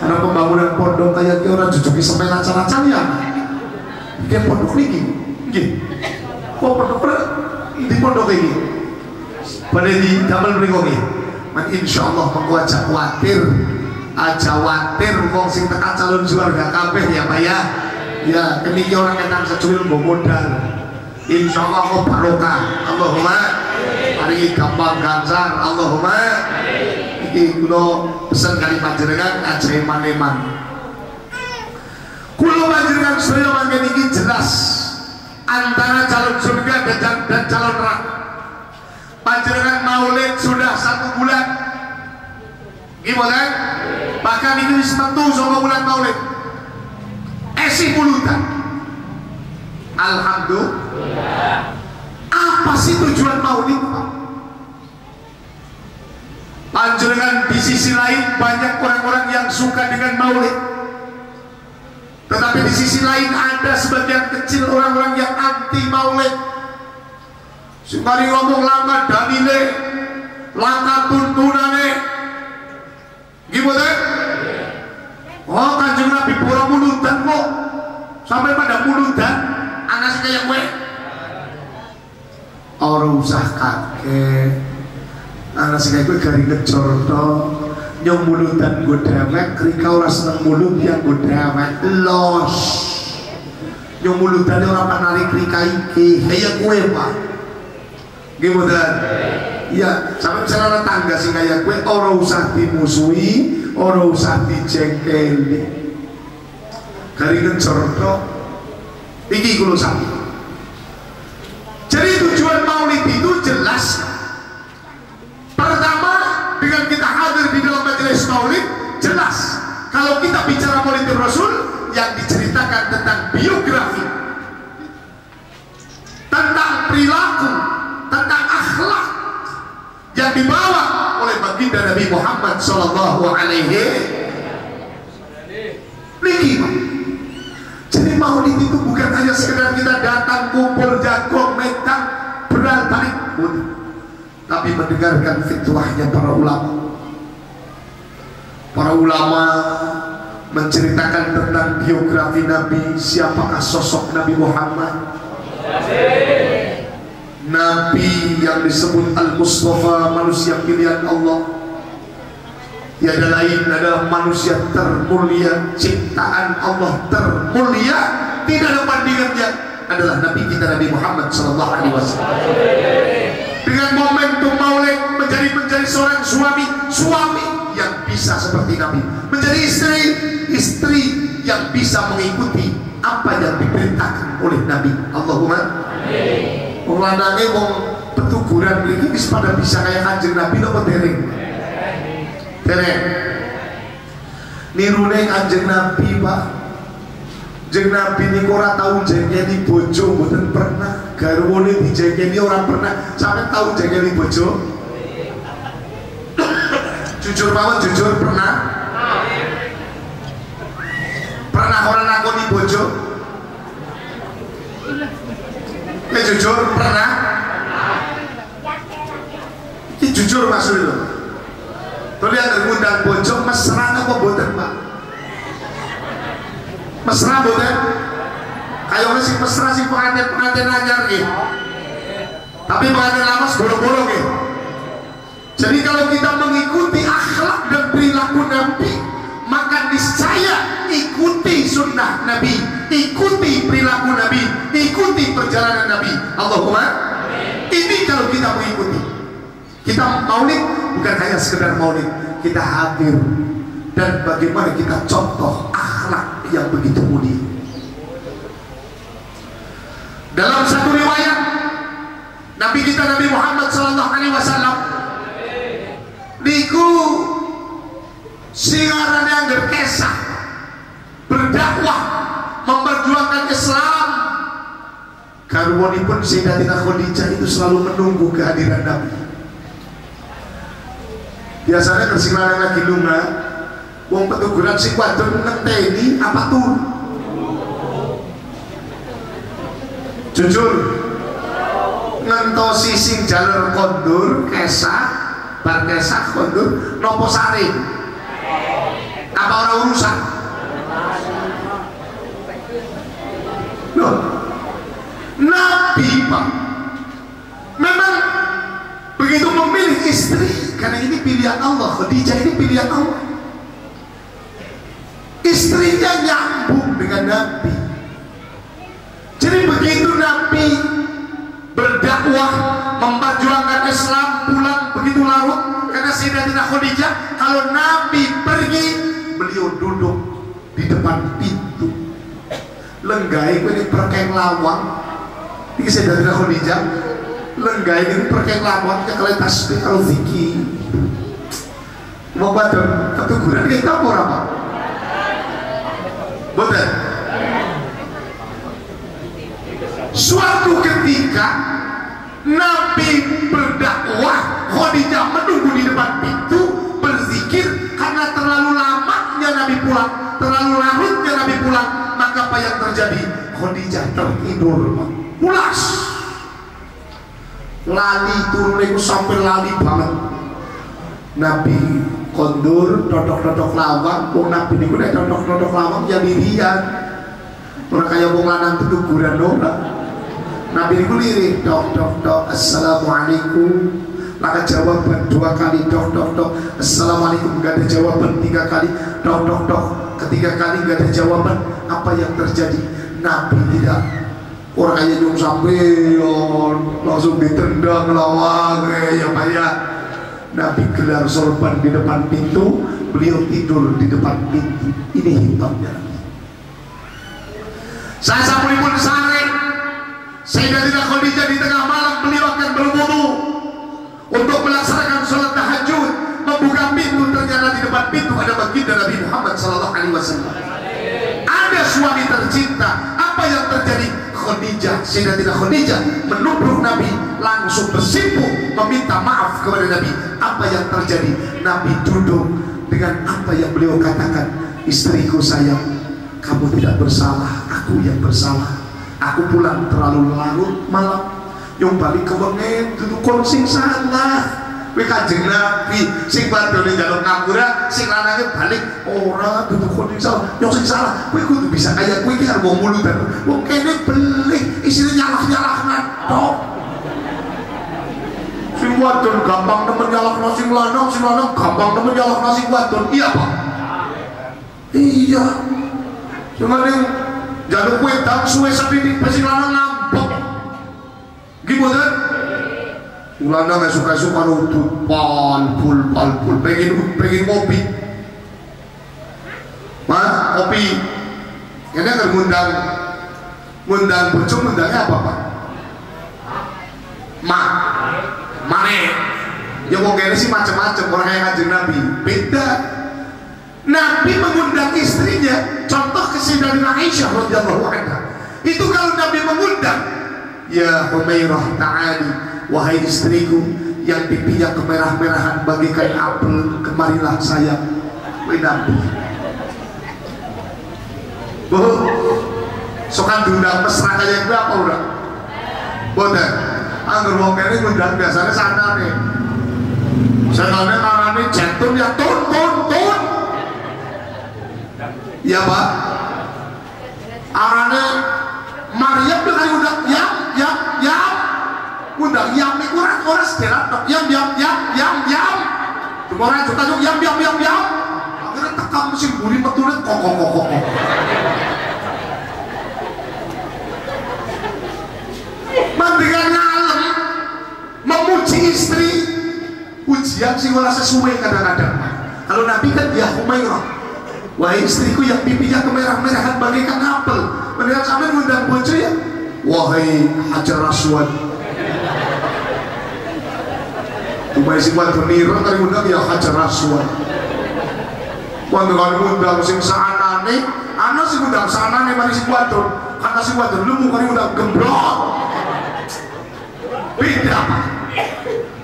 Karena pembangunan pondok kayak gue orang jujuki sampai racan-racan ya. Kayak pondok ini, gini. Kok pondok di pondok ini? Pada di damel mriko man insyaallah mengko aja kuatir wong sing tekan calon keluarga kabeh ya Pak ya. Ya keniki orang ketang sejuil nggo modal. Insyaallah kok barokah. Allahumma hari gampang gansar. Allahumma iki kula pesen kali panjenengan aja eman-eman. Kula panjenengan sedaya mangke niki jelas antara calon surga dan calon neraka. Panjenengan maulid sudah 1 bulan, gimana? Bahkan ini metu sama bulan maulid. Esi mulutan. Alhamdulillah. Apa sih tujuan maulid, Pak? Panjenengan di sisi lain banyak orang-orang yang suka dengan maulid, tetapi di sisi lain ada sebagian kecil orang-orang yang anti maulid. Sekali ngomong langkah dalile, langkah tuntunane, gimana? Oh Kanjeng Nabi pura mulutan kok, sampai pada mulutan, anak kayak gue. Orang usah kakek, anak kayak gue gari ngejor toh, nyong mulutan gue dewek, krika orang seneng mulut yang gue dewek, los. Nyong mulutan orang panari krika iki, kayak gue Pak. Gimana? Ya, sampai misalnya tangga sih kayak gue, orang usah dimusuhi, orang usah dijengkeli. Kali ngejor toh, iki kulo sami. Jadi tujuan maulid itu jelas. Pertama, dengan kita hadir di dalam majelis maulid, jelas. Kalau kita bicara maulid Rasul, yang diceritakan tentang biografi, tentang perilaku, tentang akhlak yang dibawa oleh baginda Nabi Muhammad Sallallahu Alaihi Wasallam. Jadi maulid itu bukan hanya sekedar kita datang kumpul jagung metang berbalik, tapi mendengarkan fitwahnya para ulama. Para ulama menceritakan tentang biografi Nabi, siapakah sosok Nabi Muhammad. Nabi yang disebut Al-Mustafa, manusia pilihan Allah. Tiada lain adalah manusia termulia, ciptaan Allah termulia, tidak ada bandingannya, adalah Nabi kita Nabi Muhammad Sallallahu Alaihi Wasallam. Dengan momentum maulid menjadi seorang suami yang bisa seperti Nabi, menjadi istri yang bisa mengikuti apa yang diperintahkan oleh Nabi. Allahumma amin. Wong lanange wong petuguran iki wis pada bisa kayak Kanjeng Nabi napa dereng? Dereng. Nirune Kanjeng Nabi, Pak. Kanjeng Nabi niku ora tau jengkeli bojo, mboten pernah. Garwane dijengkeli ora pernah. Sampe tau jengkeli bojo? Jujur mawon, jujur pernah? Pernah ora nakoni bojo? Ini jujur pernah? Ini jujur Mas Rilo. Tuh lihat ngundang bojo mesra apa boten Pak? Mesra boten? Kayaknya sih mesra sih pengantin anyar gitu. Tapi pengantin lama bolong-bolong gitu. Jadi kalau kita mengikuti akhlak dan perilaku Nabi, maka niscaya ikuti sunnah Nabi, ikuti perilaku Nabi, ikuti perjalanan Nabi. Allahumma. Ini kalau kita mengikuti. Kita maulid bukan hanya sekedar maulid, kita hadir dan bagaimana kita contoh akhlak yang begitu mulia. Dalam satu riwayat Nabi kita Nabi Muhammad SAW niku singaran yang berkesah berdakwah memperjuangkan Islam. Karwanipun Sayyidatina Khadijah itu selalu menunggu kehadiran Nabi. Biasanya kesingaran lagi lunga wong petuguran sing wadon ngenteni apa tuh? Jujur ngentosi sing jalur kondur kesah bar kesah kondur nopo sare apa orang urusan loh Nabi Pak memang begitu memilih istri karena ini pilihan Allah. Khadijah ini pilihan Allah, istrinya nyambung dengan Nabi. Jadi begitu Nabi berdakwah memperjuangkan Islam pulang begitu larut karena Sayyidatina Khadijah, kalau Nabi pergi beliau duduk di depan pintu lenggai ini perkeng lawang ini Sayyidatina Khadijah lenggai ini perkeng lawang ke kalian tasbih kalau zikir mau badon ketuguran kita mau apa betul. Suatu ketika Nabi berdakwah, Khadijah menunggu di depan pintu berzikir karena terlalu lamanya Nabi pulang, terlalu larutnya Nabi pulang. Maka apa yang terjadi? Khadijah tertidur, pulas, lali turun itu sampai lali banget. Nabi kondur, dodok-dodok lawang, wong Nabi ini udah dodok-dodok lawang ya dirian. Orang kaya wong lanang ketuguran ora. Nabi ini lirik dok dok dok assalamualaikum, maka jawaban 2 kali dok dok dok assalamualaikum, gak ada jawaban 3 kali dok dok dok, ketiga kali gak ada jawaban. Apa yang terjadi? Nabi tidak orang kaya nyung sampeyon langsung ditendang lawang ya Pak ya. Nabi gelar sorban di depan pintu, beliau tidur di depan pintu. Ini hikmahnya. Saya sampun sare Sayyidatina Khadijah di tengah malam beliau akan berwudu untuk melaksanakan sholat tahajud, membuka pintu, ternyata di depan pintu ada baginda Nabi Muhammad SAW. Ada suami tercinta. Apa yang terjadi? Khadijah, Sayyidatina Khadijah menubruk Nabi, langsung bersimpuh meminta maaf kepada Nabi. Apa yang terjadi? Nabi duduk dengan apa yang beliau katakan, istriku sayang, kamu tidak bersalah, aku yang bersalah. Aku pulang terlalu larut malam, yang balik ke wengen duduk kon sing salah. Kowe Kanjeng Nabi sing badone njaluk ngapura, sing lanange balik ora duduk kon sing salah. Yang sing salah kowe kudu bisa kaya kowe iki karo wong mulutan. Wong kene belih isine nyalah-nyalahna tok. Sing wadon gampang nemen nyalahna sing lanang gampang nemen nyalahna sing wadon. Iya, Pak. Iya. Cuman jaluk wedang suwe sepitik sing lanang ngampok. Gimana? Lanang gak suka-suka nutut palpul pengen kopi. Mas, kopi. Ini kan ngundang bocong, ngundangnya apa Pak? Mane. Ya mau kayaknya sih macam-macam orang yang Kanjeng Nabi. Beda. Nabi mengundang istrinya, contoh Sayyidatina Aisyah radhiyallahu anha. Itu kalau Nabi mengundang, ya Humairah ta'ali, wahai istriku yang pipinya kemerah-merahan bagaikan apel, kemarilah sayang. Wahai Nabi. Sokan diundang mesra kayak gue apa Boten. Angger wong kene ngundang biasanya sanane. Sanane narane jentun ya tun. Iya Pak. Arane Maryam dengan undang yam. Undang yam iku ora sederat tok. Yam. Ora juga juk yam. Akhirnya tekam mesin buri metune kok. Mendingan ngalem memuji istri, pujian sing ora sesuai kadang-kadang. Kalau Nabi kan ya Humairah, wahai istriku yang pipinya kemerah-merahan bagaikan apel. Mendingan sampai ngundang bojo ya, wahai Hajar Aswad. Tumai sing wadon nira kali ngundang ya Hajar Aswad. Wong ngundang sing saanane, ana sing ngundang saanane mari sing wadon, kata sing wadon lu kali ngundang gembrot.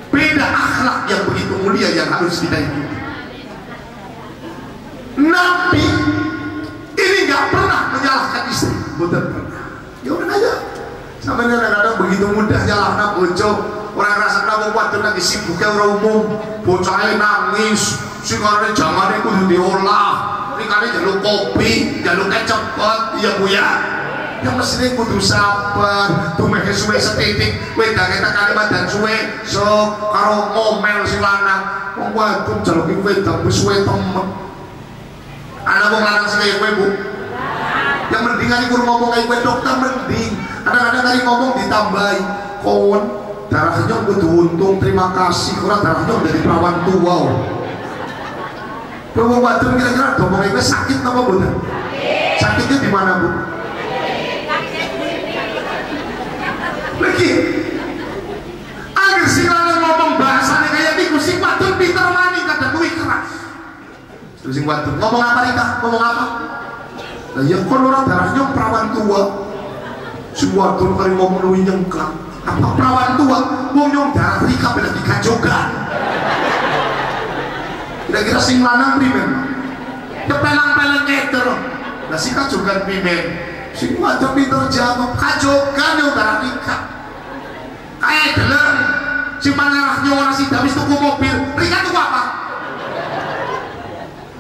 Beda akhlak yang begitu mulia yang harus kita ikuti. Nabi ini nggak pernah menyalahkan istri, betul pernah. Ya udah aja. Sampai kadang-kadang begitu mudah nyalahkan bojo. Orang rasa kamu wadon lagi sibuk orang umum, bocahnya nangis, singarnya jamannya kudu diolah, rikane jaluk kopi, jaluk cepet, iya bu ya. Yang mestinya kudu sabar, tumeh suwe setitik, wedang kita kalimat dan suwe, so karo ngomel si lanang, wong wadon jalukin wedang suwe temen. Anak wong lanang sing kaya kowe Bu. Yang mendingan iku ngomong kaya kowe dokter mending. Kadang-kadang kali ngomong ditambahi, kawan darahnya kudu untung terima kasih, kurang darahnya dari perawan tua. Wong wadon kira-kira ngomong kowe sakit apa bener? Sakitnya di mana Bu? Lagi agar si lanang ngomong bahasanya kayak niku sing wadon pinter mani kadang luwih keras. Terus sing wadon ngomong apa Rika? Ngomong apa? Lah ya kon ora darahnya perawan tua. Sing wadon kali ngomong luwih nyengkak. Apa perawan tua? Wong nyong darah Rika beda dikajogan. Kira-kira sing lanang primen? Kepelang-pelang eter. Lah sing kajogan primen? Sing wadon pinter jawab kajogan yo darah Rika. Kayak deleng si pangerahnya orang si Damis tuku mobil Rika tuku apa?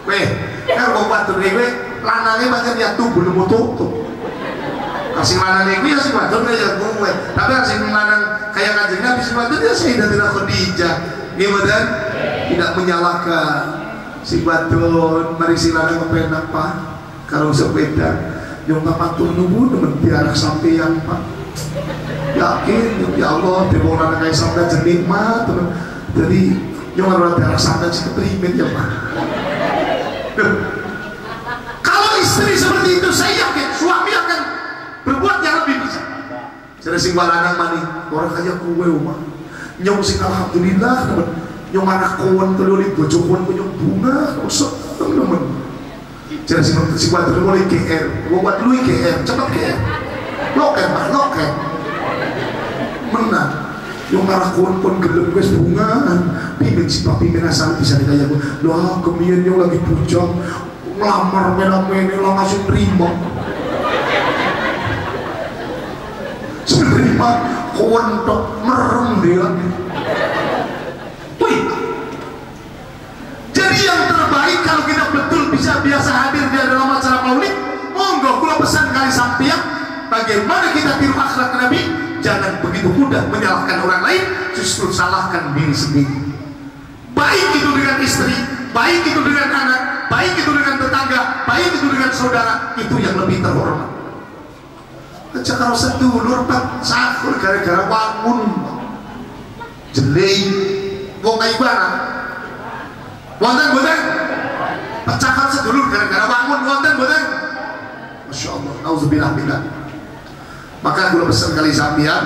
Weh, kan mau wadon kowe lanangnya macam ya tuh belum tutup. Kasih lanangnya kowe ya si wadon ya kowe. Tapi kasih lanang kayak Kanjeng Nabi si wadon ya Sayyidatina Khadijah. Gimana? Tidak menyalahkan si wadon, mari si lanang kepenak Pak. Kalau sepeda yang matur nuwun temen diarah sampeyan Pak. Yakin ya Allah demo lanang kaya sampeyan jenikmat temen. Jadi yang ora diarah sampeyan sing keprimen ya Pak. Kalau istri seperti itu saya yakin suami akan berbuat yang lebih bisa. Jadi sing lanang mani orang kaya kowe omah. Nyong sing alhamdulillah temen. Nyong anak kawan teluri bojo kawan punya bunga usah temen. Jadi si wadon mulai GR, buat lu GR, cepat GR, loket Pak, loket, menang. Yang marah kawan pun gelem guys bunga, pimpin si papi asal bisa dikaya gue, lah kemudian yang lagi bujang, ngelamar menamene lah langsung terima, terima kawan tok merem dia. Jadi yang terbaik kalau kita betul bisa biasa hadir di dalam acara maulid, monggo kula pesan kali sampeyan bagaimana kita tiru akhlak Nabi, jangan begitu mudah menyalahkan orang lain, justru salahkan diri sendiri. Baik itu dengan istri, baik itu dengan anak, baik itu dengan tetangga, baik itu dengan saudara, itu yang lebih terhormat. Aja kalau sedulur Pak sahur gara-gara wangun jelei wong kayu barang wonten boten? Pecahkan sedulur gara-gara bangun wonten boten? Masya Allah, auzubillah billah. Maka gue pesan kali sampeyan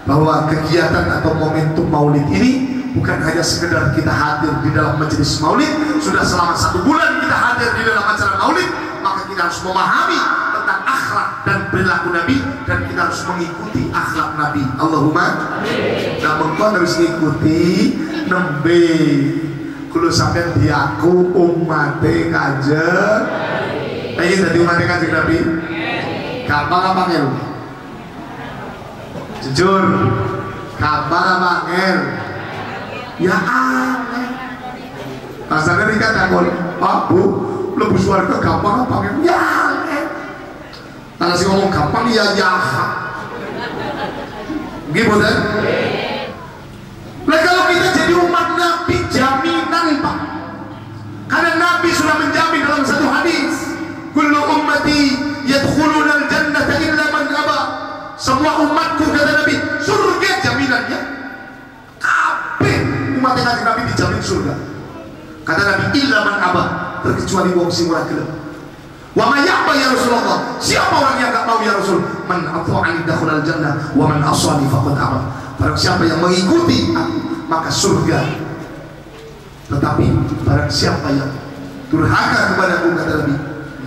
bahwa kegiatan atau momentum maulid ini bukan hanya sekedar kita hadir di dalam majelis maulid, sudah selama 1 bulan kita hadir di dalam acara maulid, maka kita harus memahami tentang akhlak dan perilaku Nabi, dan kita harus mengikuti akhlak Nabi. Allahumma amin. Nah, mengkon harus mengikuti nembe kulo sampeyan diaku umate Kanjeng. Pengen dadi umate Kanjeng Nabi? Gampang apa ngelu? Jujur, gampang apa angel? Ya angel. Rasanya ini kan takut, Pak Bu, lebih suarga gampang apa angel? Ya angel. Kalau sih ngomong gampang ya jahat. Gimana kan? Nah kalau kita jadi umat Nabi jaminan Pak. Karena Nabi sudah menjamin dalam satu hadis, kullu ummati yadkhuluna al-jannata illa man aba. Semua umatku kata Nabi, surga jaminannya. Kabeh umat yang Nabi dijamin surga. Kata Nabi, illa man aba, terkecuali wong sing ora gelem. Wa may ya'ba ya Rasulullah. Siapa orang yang enggak mau ya Rasul? Man ata'ani dakhulal jannah wa man asani faqad aba. Barang siapa yang mengikuti aku, maka surga. Tetapi barang siapa yang durhaka kepada aku, kata Nabi,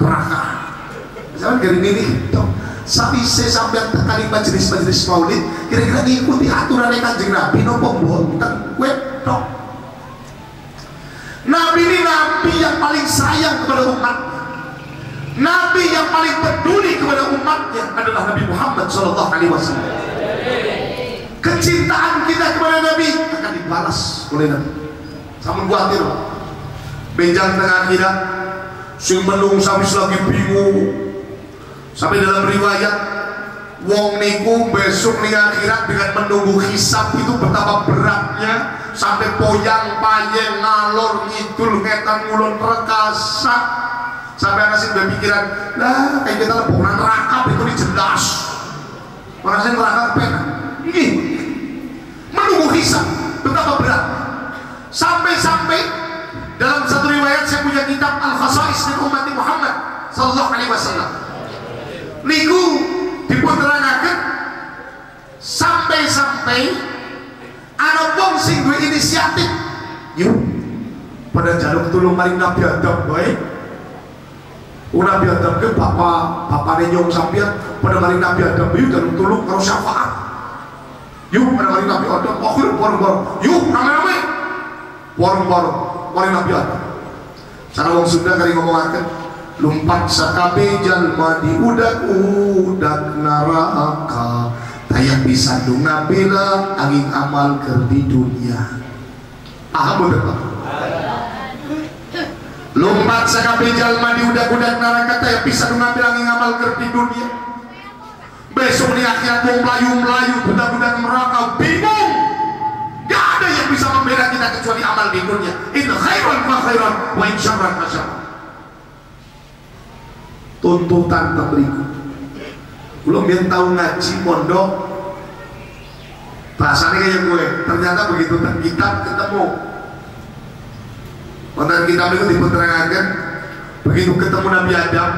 neraka. Jangan gini ini dong. Sampai kali majelis-majelis maulid kira-kira ngikuti aturan Kanjeng Nabi nopo mboten wedok. Nabi ini nabi yang paling sayang kepada umatnya. Nabi yang paling peduli kepada umatnya adalah Nabi Muhammad SAW. Kecintaan kita kepada Nabi akan dibalas oleh Nabi. Sampun kuatir benjang tengah akhirat sing menung sawis lagi bingung. Sampai dalam riwayat wong niku besok ning akhirat dengan menunggu hisab itu betapa beratnya, sampai poyang payeng ngalor ngidul ngetan ngulon rekasa, sampai anak sing berpikiran lah kayak kita leponan neraka itu jelas orang sing neraka penak iki menunggu hisab betapa berat. Sampai dalam satu riwayat saya punya kitab Al-Khasa'is min Ummati Muhammad sallallahu alaihi wasallam niku diputeranaken sampai ana wong sing duwe inisiatif yuk pada jaluk tulung maring Nabi Adam wae. Nabi Adam ke bapane nyong sampeyan pada maring Nabi Adam yuk jaluk tulung karo syafaat. Yuk pada maring Nabi Adam akhir bareng-bareng yuk rame-rame warung-warung maring Nabi Adam. Cara wong Sunda kali ngomongaken lumpat sakabe jalma di udak-udak neraka tayang bisa dunga bela angin amal ker di dunia. Paham betul Pak? Lumpat sakabe jalma di udak-udak neraka tayang bisa dunga bela angin amal ker di dunia. Besok di akhirat wong melayu-melayu budak-budak neraka bingung. Gak ada yang bisa membela kita kecuali amal di dunia. In khairan fa khairan wa in syarran fa syarran. Tuntutan temriku belum yang tahu ngaji pondok bahasanya kayak gue ternyata begitu kitab ketemu konten kitab itu dipeterangkan begitu ketemu Nabi Adam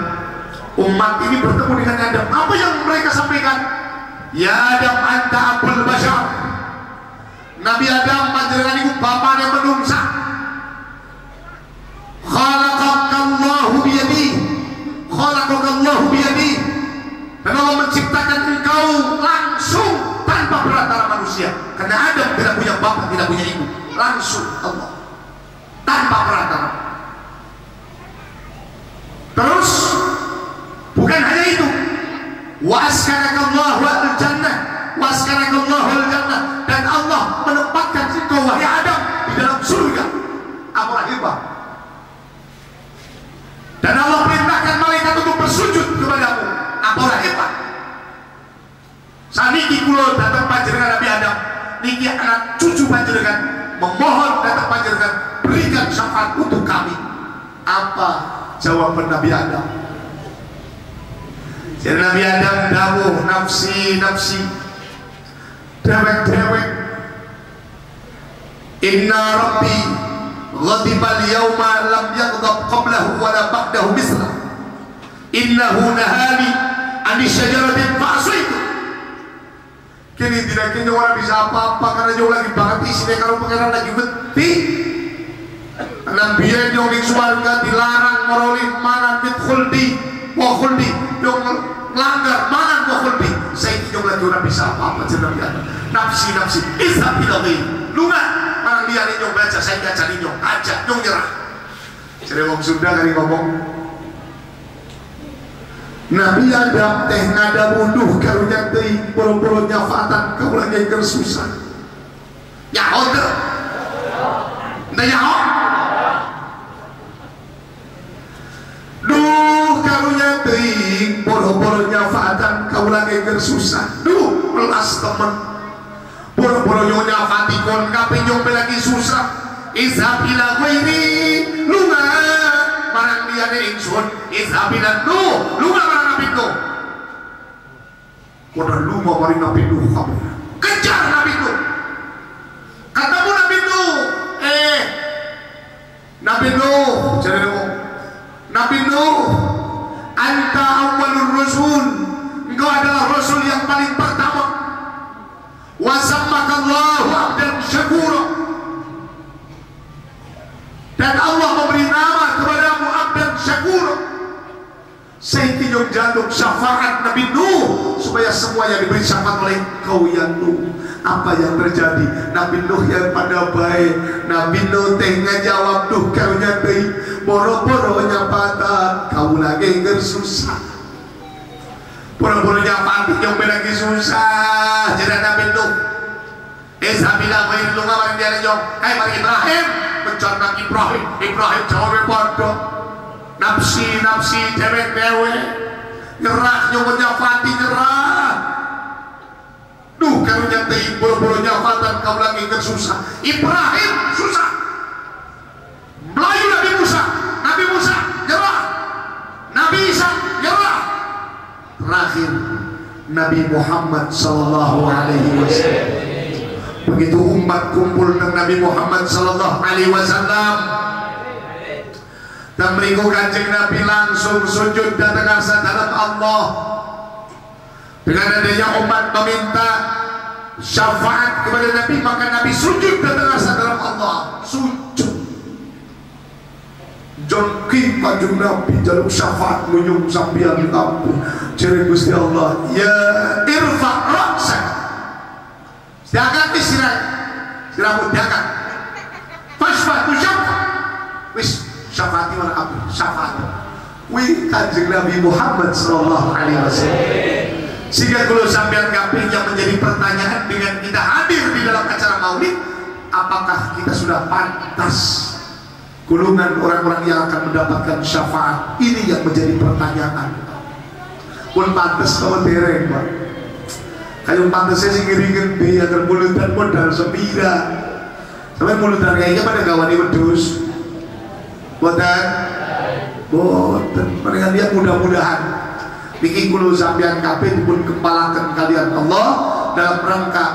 umat ini bertemu dengan Adam apa yang mereka sampaikan ya Adam anta abul bashar Nabi Adam panjenengan itu bapaknya menungsa khalaqakallahu biyadihi khalaqakallahu biyadihi dan Allah menciptakan engkau langsung tanpa perantara manusia karena Adam tidak punya bapak tidak punya ibu langsung Allah tanpa perantara. Terus bukan hanya itu wa askanakallahu al-jannah wa askanakallahu al-jannah dan Allah menempatkan engkau wahai Adam di dalam surga. Apa hebat. Dan Allah perintahkan malaikat untuk bersujud kepadamu. Apa hebat. Saniki kula datang panjenengan Nabi Adam, niki anak cucu panjenengan memohon datang panjenengan berikan syafaat untuk kami. Apa jawaban Nabi Adam? Jadi Nabi Adam dawuh nafsi nafsi dewek-dewek inna rabbi ghadibal yawma lam yaghdab qablahu wa la ba'dahu misla innahu nahani ani syajaratin fa'asaitu. Kini tidak kini orang bisa apa-apa karena jauh lagi banget isinya kalau pengenan lagi beti Nabiya yang di suarga dilarang meroleh mana mit khuldi wa khuldi yang melanggar mana wa khuldi saya tidak lagi orang bisa apa-apa jenam ya nafsi nafsi izhab ilahi lunga orang dia ini nyong baca saya baca ini nyong aja nyong nyerah jadi orang Sunda kali ngomong Nabi Adam teh ngada munduh karunya teh boro-boro nyafatan kaula geger susah. Nyaho teu? Teu nyaho? Duh karunya teh boro-boro nyafatan kaula geger susah. Duh melas temen. Boro-boro nyafati kon kabeh nyombe lagi susah. Izhab ila ghairi lunga barang liyane ingsun. Izhab ila lunga barang Nabi Nuh. Koda lunga barang Nabi Nuh kabeh. Kejar Nabi Nuh. Katamu Nabi Nuh. Nabi Nuh, jadi Nabi Nuh, anta awwalur rasul. Engkau adalah rasul yang paling pertama. Wa sammakallahu abdan syakura. Dan Allah memberi nama kepadamu abdan syakura. Saya jaluk syafaat Nabi Nuh supaya semuanya diberi syafaat oleh kau ya Nuh. Apa yang terjadi? Nabi Nuh yang pada baik, Nabi Nuh teh ngajawab duh kau nyatai boro-boro nyapatan kau lagi susah. Boro-boro nyapatan yang lagi susah. Jadi Nabi Nuh Isabila bayi lu ngawarin dia nyong. Mari Ibrahim mencari Nabi Ibrahim. Ibrahim jawab bodoh. Nafsi dewek nyerah nyong nyafati nyerah. Duh kalau nyatai boro-boro nyafatan kau lagi susah. Ibrahim susah. Melayu Nabi Musa nyerah. Nabi Isa nyerah. Terakhir Nabi Muhammad sallallahu alaihi wasallam. Begitu umat kumpul dengan Nabi Muhammad sallallahu alaihi wasallam, dan meriku kanjeng Nabi langsung sujud dan dengarsa dalam Allah. Dengan adanya umat meminta syafaat kepada Nabi, maka Nabi sujud dan dengarsa dalam Allah. Sujud. Jongki kanjeng Nabi jaluk syafaat menyung sambian ampun. Ciri Gusti Allah, ya irfa raksak. Jangan sirahmu jangan. Fasfatu syafaat. Wis syafaati mana apa? Syafaat. Wih kanjeng Nabi Muhammad sallallahu alaihi wasallam. Sehingga kalau sampean kabeh yang menjadi pertanyaan dengan kita hadir di dalam acara Maulid, apakah kita sudah pantas golongan orang-orang yang akan mendapatkan syafaat? Ini yang menjadi pertanyaan. Pun pantas kalau dereng, Pak. Kayak pantasnya sih ngiringin biaya termulutan modal sembilan. Sampai mulutan kayaknya pada gawani wedus. Boten, mereka dia mudah-mudahan bikin kulo sampean kabeh pun kembalakan kalian Allah dalam rangka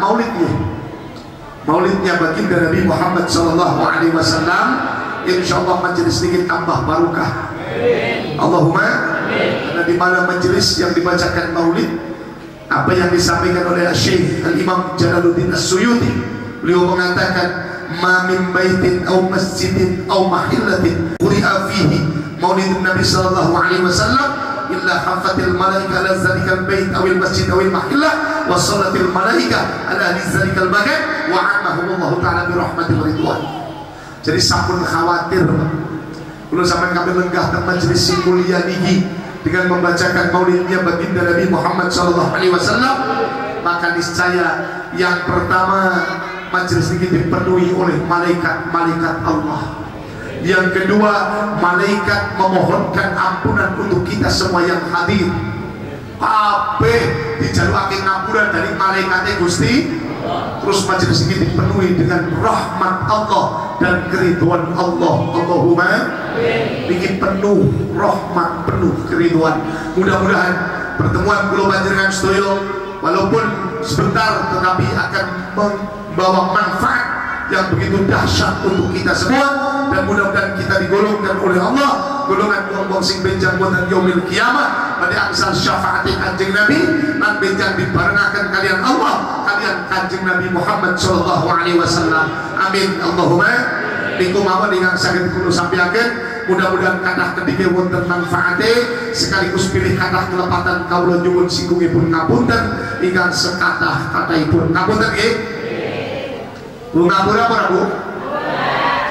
maulidnya baginda Nabi Muhammad sallallahu alaihi wasallam. Insyaallah majelis sedikit tambah barokah. Allahumma. Karena di mana majelis yang dibacakan maulid, apa yang disampaikan oleh Syekh Al-Imam Jalaluddin As-Suyuti, beliau mengatakan ma min baitin aw masjidin aw mahillatin quri'a fihi maulidun Nabi sallallahu alaihi wasallam illa hafatil malaika ala zalikal bait awil masjid awil mahillah wa salatil malaika ala zalikal makan wa amahumullahu ta'ala birahmatil ridwan. Jadi sampun khawatir kalau sampai kami lenggah dan majelis si mulia niki dengan membacakan maulidnya baginda Nabi Muhammad sallallahu alaihi wasallam, maka niscaya yang pertama majelis ini dipenuhi oleh malaikat-malaikat Allah. Yang kedua, malaikat memohonkan ampunan untuk kita semua yang hadir. Kabeh dijalukake ngampura dari malaikatnya Gusti. Terus majelis ini dipenuhi dengan rahmat Allah dan keridhaan Allah. Allahumma bikin penuh rahmat, penuh keridhaan. Mudah-mudahan pertemuan kula panjenengan sedaya walaupun sebentar tetapi akan membawa manfaat yang begitu dahsyat untuk kita semua, dan mudah-mudahan kita digolongkan oleh Allah golongan wong sing benjang wonten yaumil kiamah pada angsal syafaat kanjeng Nabi lan benjang dibarengaken kalian Allah kalian kanjeng Nabi Muhammad sallallahu alaihi wasallam. Amin Allahumma. Niku mawon ingkang saged kula sampaikan, mudah-mudahan kathah kedike wonten manfaate sekaligus pilih kathah kelepatan kawula nyuwun singgungipun ngapunten ingkang sekathah kathahipun. Ngapunten nggih. Bu ngapura apa Bu?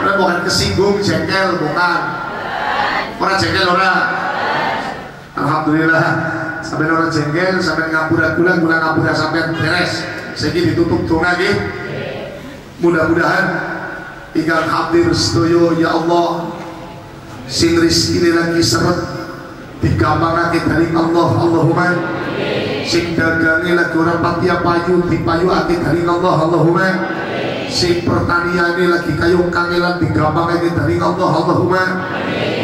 Karena bukan kesinggung, jengkel, bukan. Orang jengkel orang. Alhamdulillah. alhamdulillah. Sampai orang jengkel, sampai ngapura gula ngapura sampai beres. Saiki ditutup donga nggih. Mudah-mudahan ingkang hadir sedaya ya Allah sing rezekine lagi seret digampangake dari Allah Allahumma. Sing dagange lagi ora pati payu dipayuake dari Allah Allahumma. Sing pertaniane lagi kayung kangelan digampangake dari Allah Allahumma.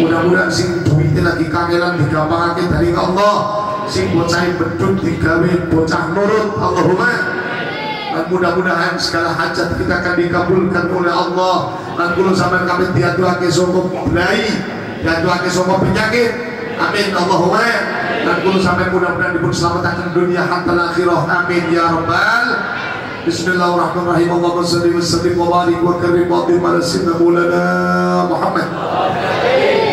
Mudah-mudahan sing duwite lagi kangelan digampangake dari Allah. Sing bocah bedut digawe bocah nurut Allahumma. Dan mudah-mudahan segala hajat kita akan dikabulkan oleh Allah. Dan kula sampeyan kami diaturake saka belai, diaturake saka penyakit. Amin Allahumma. Dan kula sampeyan mudah-mudahan dipun selamatkan dunia hatta akhirah. Amin ya rabbal. Bismillahirrahmanirrahim. Allahumma shalli wa sallim wa barik wa karim wa atim ala sayyidina Maulana Muhammad.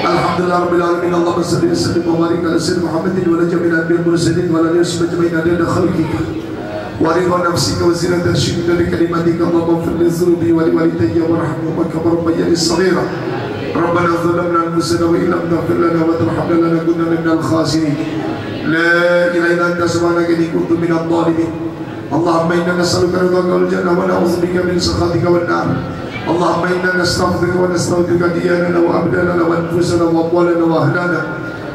Alhamdulillah rabbil alamin. Allahumma shalli wa sallim wa barik ala sayyidina Muhammadin wa ala jami'il anbiya'i wal mursalin wa ala alihi ajma'in adada khalqika wa ridha nafsika wa zinata arshika li kalimatika. Allahumma ighfir li dhunubi wa li walidayya warhamhuma kama rabbayani shaghira. ربنا ظلمنا أنفسنا وإن لم تغفر لنا وترحمنا لنكونن من الخاسرين. لا إله إلا أنت سبحانك إني كنت من الظالمين. اللهم إنا نسألك رضاك والجنة ونعوذ بك من سخطك والنار. اللهم إنا نستغفرك ونستودعك دياننا وأبداننا وأنفسنا وأموالنا وأهلنا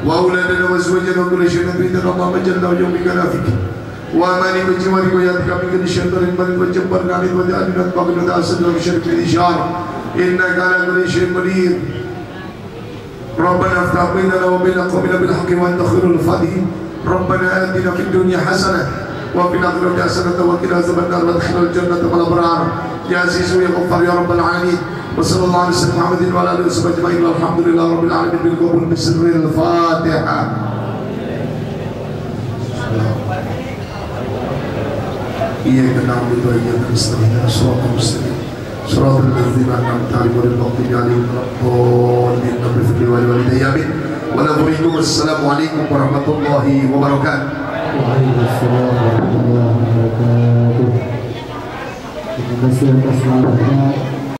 وأولادنا وأزواجنا وكل شيء نريدنا. اللهم اجعلنا يومك نافك وأماني بجوارك وياتك من كل شيطان المريض وجبرنا عليه وجعلنا نتبعك أسدنا بشرك الإشار إنك على كل شيء قدير. ربنا افتح بيننا وبين قومنا بالحق وأنت خير الفاتحين. ربنا آتنا في الدنيا حسنة وفي الآخرة حسنة وقنا عذاب النار وادخلنا الجنة مع الأبرار يا عزيز يا غفار يا رب العالمين. وصلى الله على سيدنا محمد وعلى آله وصحبه أجمعين والحمد لله رب العالمين بالقبول بسر الفاتحة. إياك نعبد وإياك نستعين صراط المستقيم صراط الذين أنعمت عليهم غير المغضوب عليهم ولا الضالين. رب اغفر لي ولوالدي آمين. ونبويكم السلام عليكم ورحمة الله وبركاته.
Waalaikumsalam warahmatullahi wabarakatuh. Terima kasih atas semangatnya.